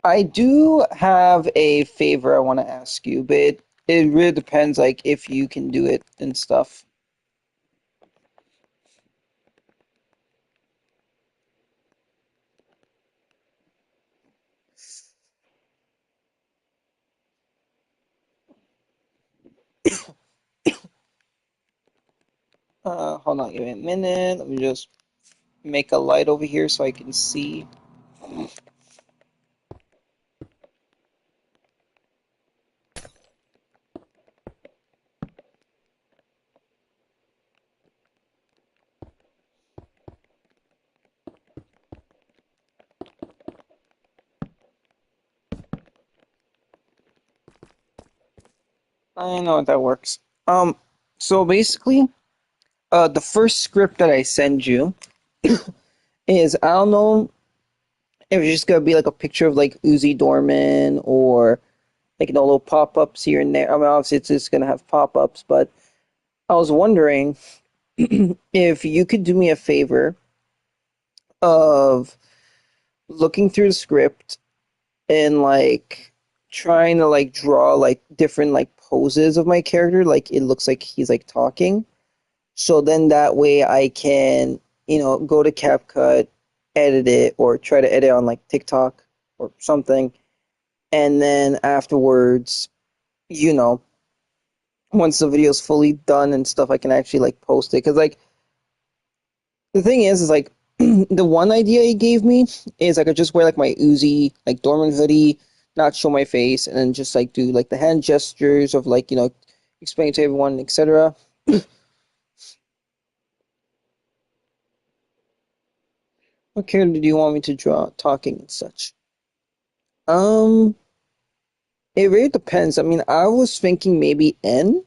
I do have a favor I want to ask you, but it really depends like if you can do it and stuff. Hold on, give me a minute. Let me just make a light over here so I can see. I know what that works. So basically, the first script that I send you is I don't know if it's just gonna be like a picture of like Uzi Dorman or like little pop-ups here and there. I mean, obviously it's just gonna have pop-ups, but I was wondering if you could do me a favor of looking through the script and like trying to like draw like different like poses of my character, like it looks like he's like talking. So then that way I can, go to CapCut, edit it, or try to edit on like TikTok or something. And then afterwards, you know, once the video's fully done and stuff, I can actually like post it. Because like The thing is like the one idea he gave me is I could just wear like my Uzi like dormant hoodie, not show my face, and then just like do like the hand gestures of like explaining to everyone, etc. What character do you want me to draw talking and such? Um, it really depends. I mean, I was thinking maybe N,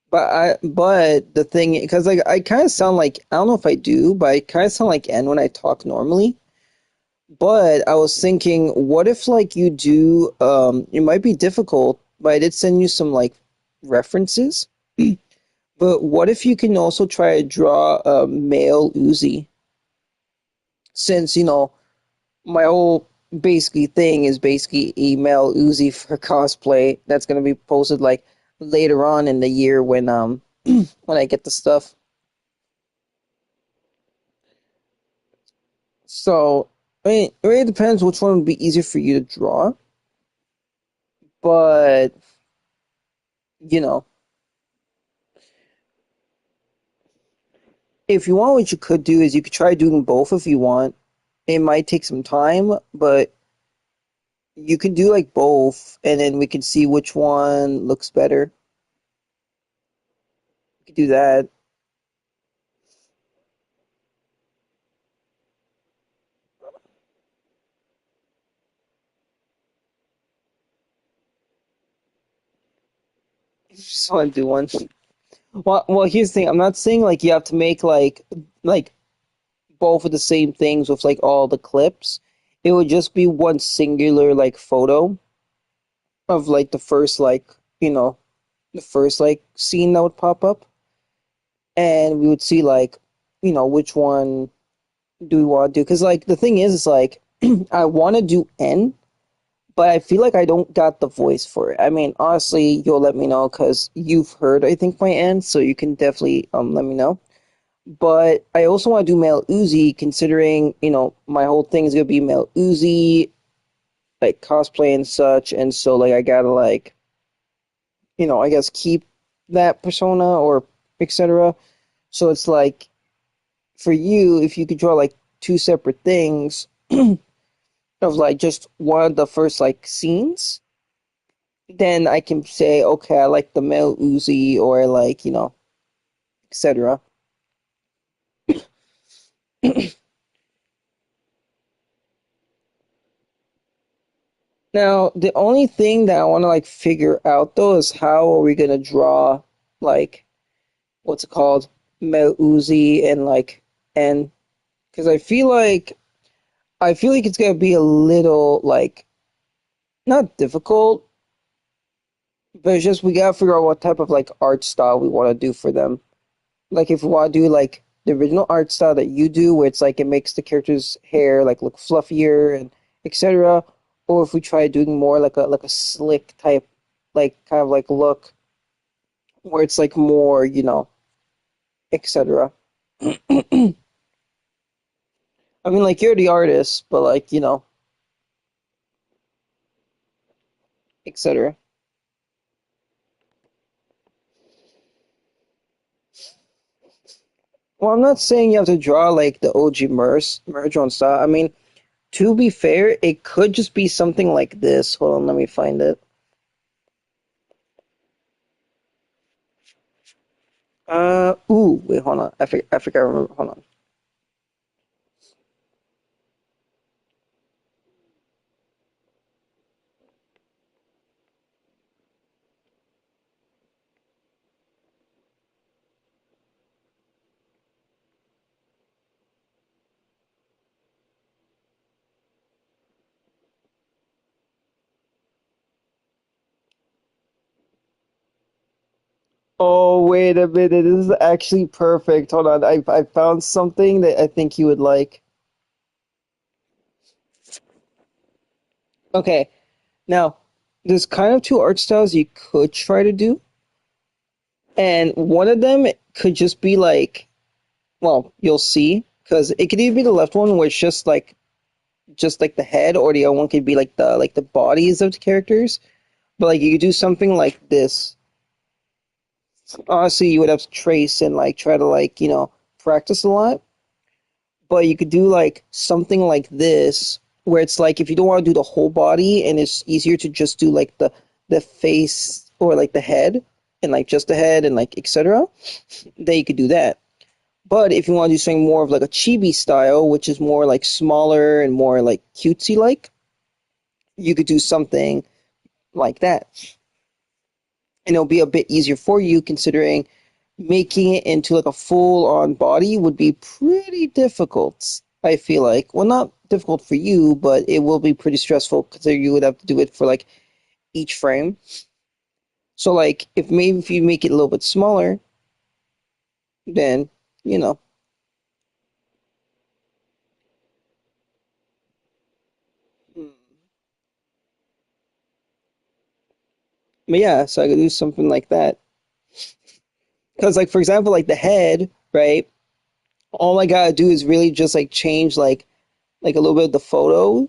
but the thing because like I kind of sound like I don't know if I do, but I kind of sound like N when I talk normally. But I was thinking, what if like you do it might be difficult, but I did send you some like references. But what if you can also try to draw a male Uzi? Since, my whole basically thing is basically a male Uzi for cosplay that's gonna be posted like later on in the year when when I get the stuff. So I mean, it really depends which one would be easier for you to draw, but you know. If you want, what you could do is you could try doing both if you want. It might take some time, but you can do like both, and then we can see which one looks better. You could do that. If you just want to do one. Well, here's the thing. I'm not saying like you have to make like both of the same things with like all the clips. It would just be one singular like photo of like the first you know the first like scene that would pop up, and we would see like which one do we want to do? Because like the thing is like I want to do N, but I feel like I don't got the voice for it. I mean, honestly, you'll let me know because you've heard I think my N, so you can definitely let me know. But I also want to do male Uzi, considering my whole thing is gonna be male Uzi, like cosplay and such, and so like I gotta like I guess keep that persona or etc. So it's like for you, if you could draw like two separate things of like just one of the first like scenes, then I can say, okay, I like the male Uzi or like, etc. Now, the only thing that I want to like figure out though is how are we gonna draw like what's it called? Male Uzi and like and because I feel like it's gonna be a little like not difficult, but it's just we gotta figure out what type of like art style we want to do for them. Like if we want to do like the original art style that you do, where it's like it makes the character's hair like look fluffier and etc., or if we try doing more like a slick type, like kind of like look where it's like more, etc. I mean, like you're the artist, but like etc. Well, I'm not saying you have to draw like the OG merge on style. I mean, to be fair, it could just be something like this. Hold on, let me find it. Wait, hold on. I remember. Hold on. Oh, wait a minute. This is actually perfect. Hold on. I found something that I think you would like. Okay. Now, there's kind of two art styles you could try to do, and one of them could just be like, well, you'll see, because it could either be the left one, where it's just like the head, or the other one could be like the bodies of the characters. But like you could do something like this. Honestly, you would have to trace and like try to like practice a lot. but you could do like something like this where it's like if you don't want to do the whole body and it's easier to just do like the face or like the head and like just the head and like etc. Then you could do that. But if you want to do something more of like a chibi style, which is more like smaller and more like cutesy like, you could do something like that. And it'll be a bit easier for you considering making it into like a full on body would be pretty difficult. I feel like. Well, not difficult for you, but it will be pretty stressful because you would have to do it for like each frame. So like if maybe if you make it a little bit smaller, then you know. Hmm. But yeah, so I could do something like that. Because like for example, like the head, right? All I gotta do is really just like change like a little bit of the photo,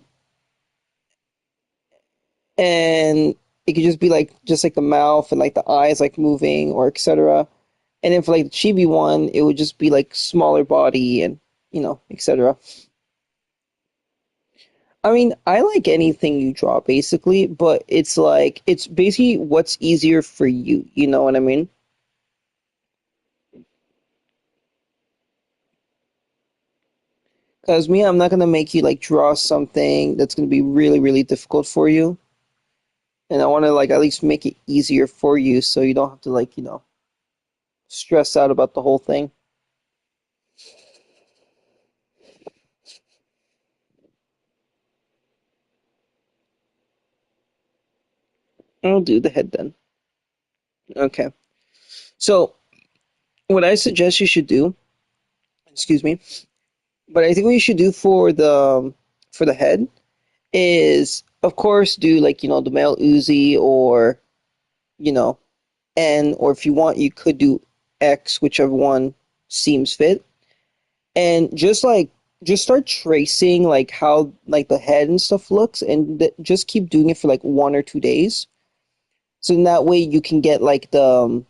and it could just be like just like the mouth and like the eyes like moving or etc. And then for like the chibi one, it would just be like smaller body and etc. I mean, I like anything you draw basically, but it's like it's basically what's easier for you. You know what I mean? Because me, I'm not gonna make you like draw something that's gonna be really, really difficult for you, and I want to like at least make it easier for you, so you don't have to like stress out about the whole thing. I'll do the head then. Okay. So what I suggest you should do, excuse me, but I think what you should do for the head is of course do like the male Uzi or you know N, or if you want you could do X, whichever one seems fit, and just start tracing like how like the head and stuff looks, and just keep doing it for like 1 or 2 days, so in that way you can get like the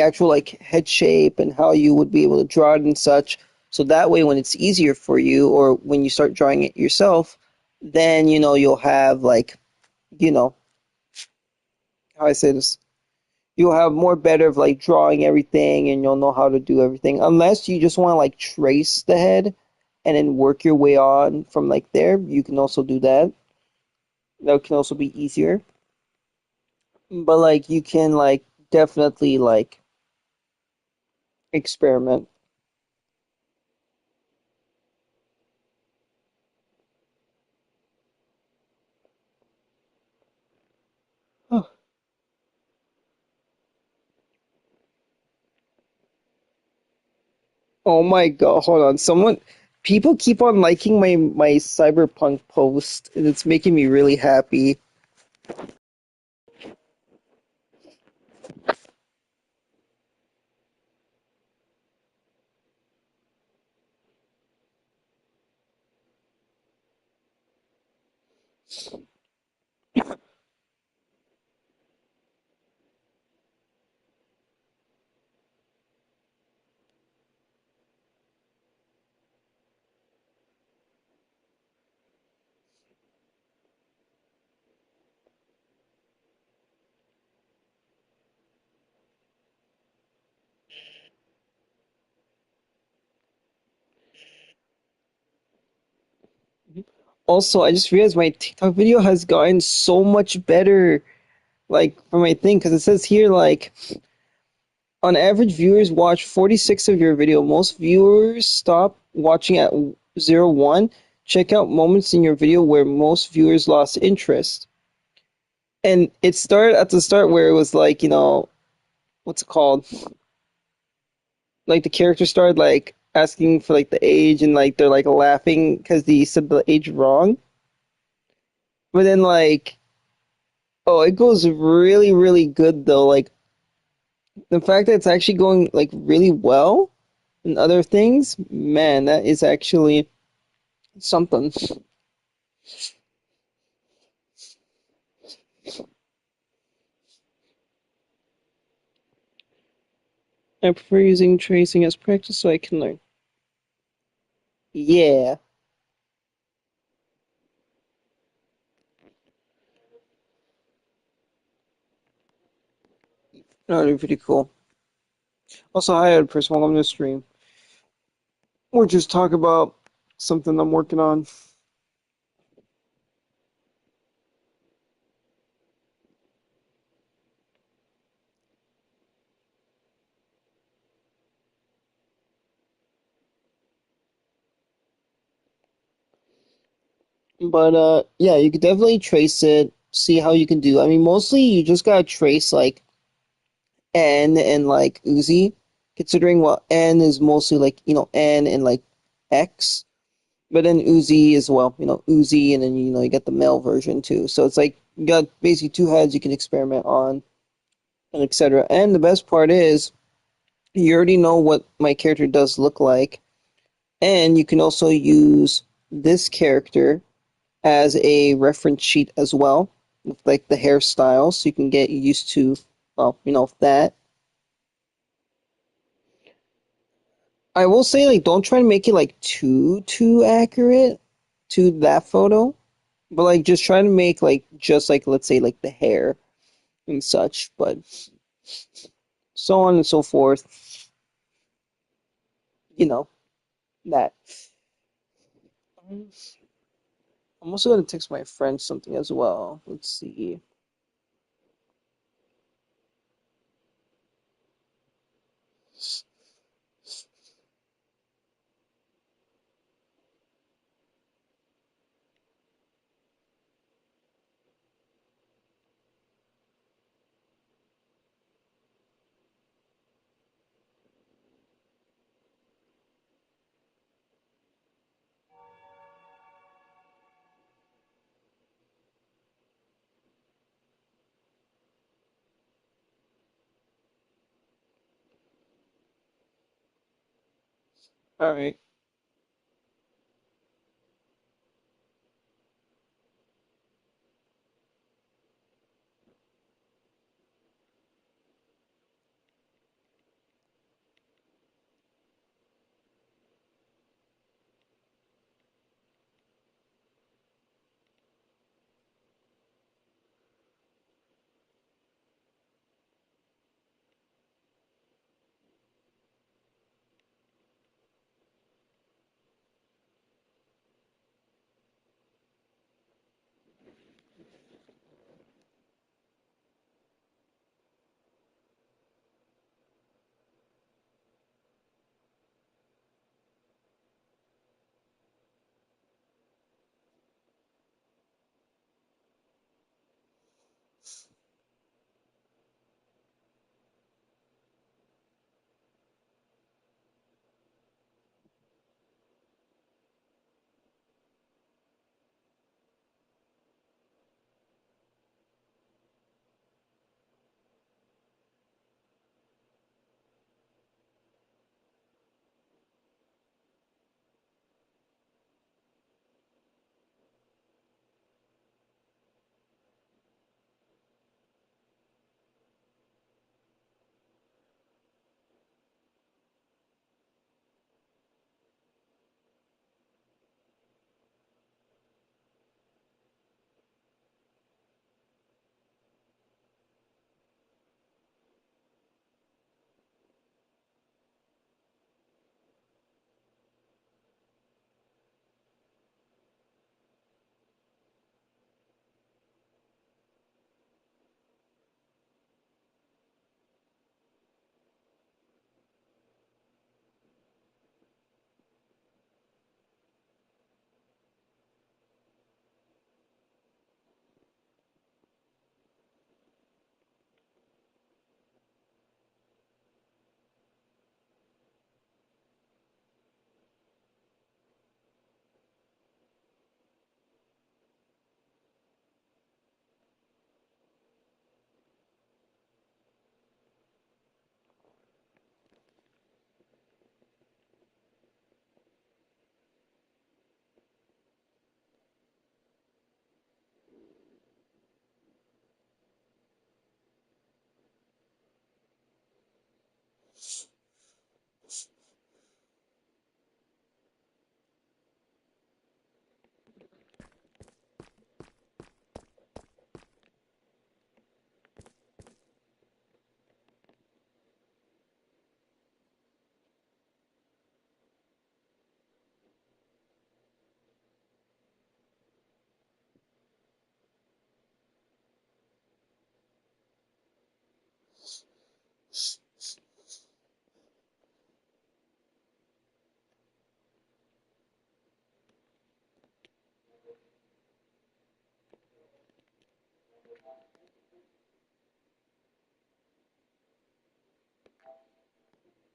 actual like head shape and how you would be able to draw it and such. So that way, when it's easier for you, or when you start drawing it yourself, then you'll have like you know how I say this. You'll have more better of like drawing everything, and you'll know how to do everything. Unless you just want to like trace the head and then work your way on from like there, you can also do that. That can also be easier. But like you can like definitely like experiment. Oh my God, hold on. People keep on liking my cyberpunk post, and it's making me really happy. Also, I just realized my TikTok video has gotten so much better, like for my thing, because it says here like on average, viewers watch 46 of your video. Most viewers stop watching at 0 1. Check out moments in your video where most viewers lost interest. And it started at the start where it was like, what's it called? Like the character started like asking for like the age, and like they're like laughing because they said the age wrong. But then like, oh, it goes really, really good though. Like the fact that it's actually going like really well and other things, man, that is actually something. I prefer using tracing as practice so I can learn. Yeah, that'd be pretty cool. Also, hi, Ed Chris. Welcome to the stream. We're just talking about something I'm working on. But yeah, you could definitely trace it, see how you can do. I mean, mostly you just gotta trace like N and like Uzi, considering what N is mostly like, N and like X, but then Uzi as well, Uzi, and then you get the male version too. So it's like you got basically two heads you can experiment on, and etc. And the best part is you already know what my character does look like, and you can also use this character as a reference sheet as well, with like the hairstyle, so you can get used to, well, that. I will say, like, don't try to make it like too accurate to that photo, but like just try to make like just like let's say like the hair and such, but so on and so forth. You know that. I'm also gonna text my friend something as well. Let's see. All right.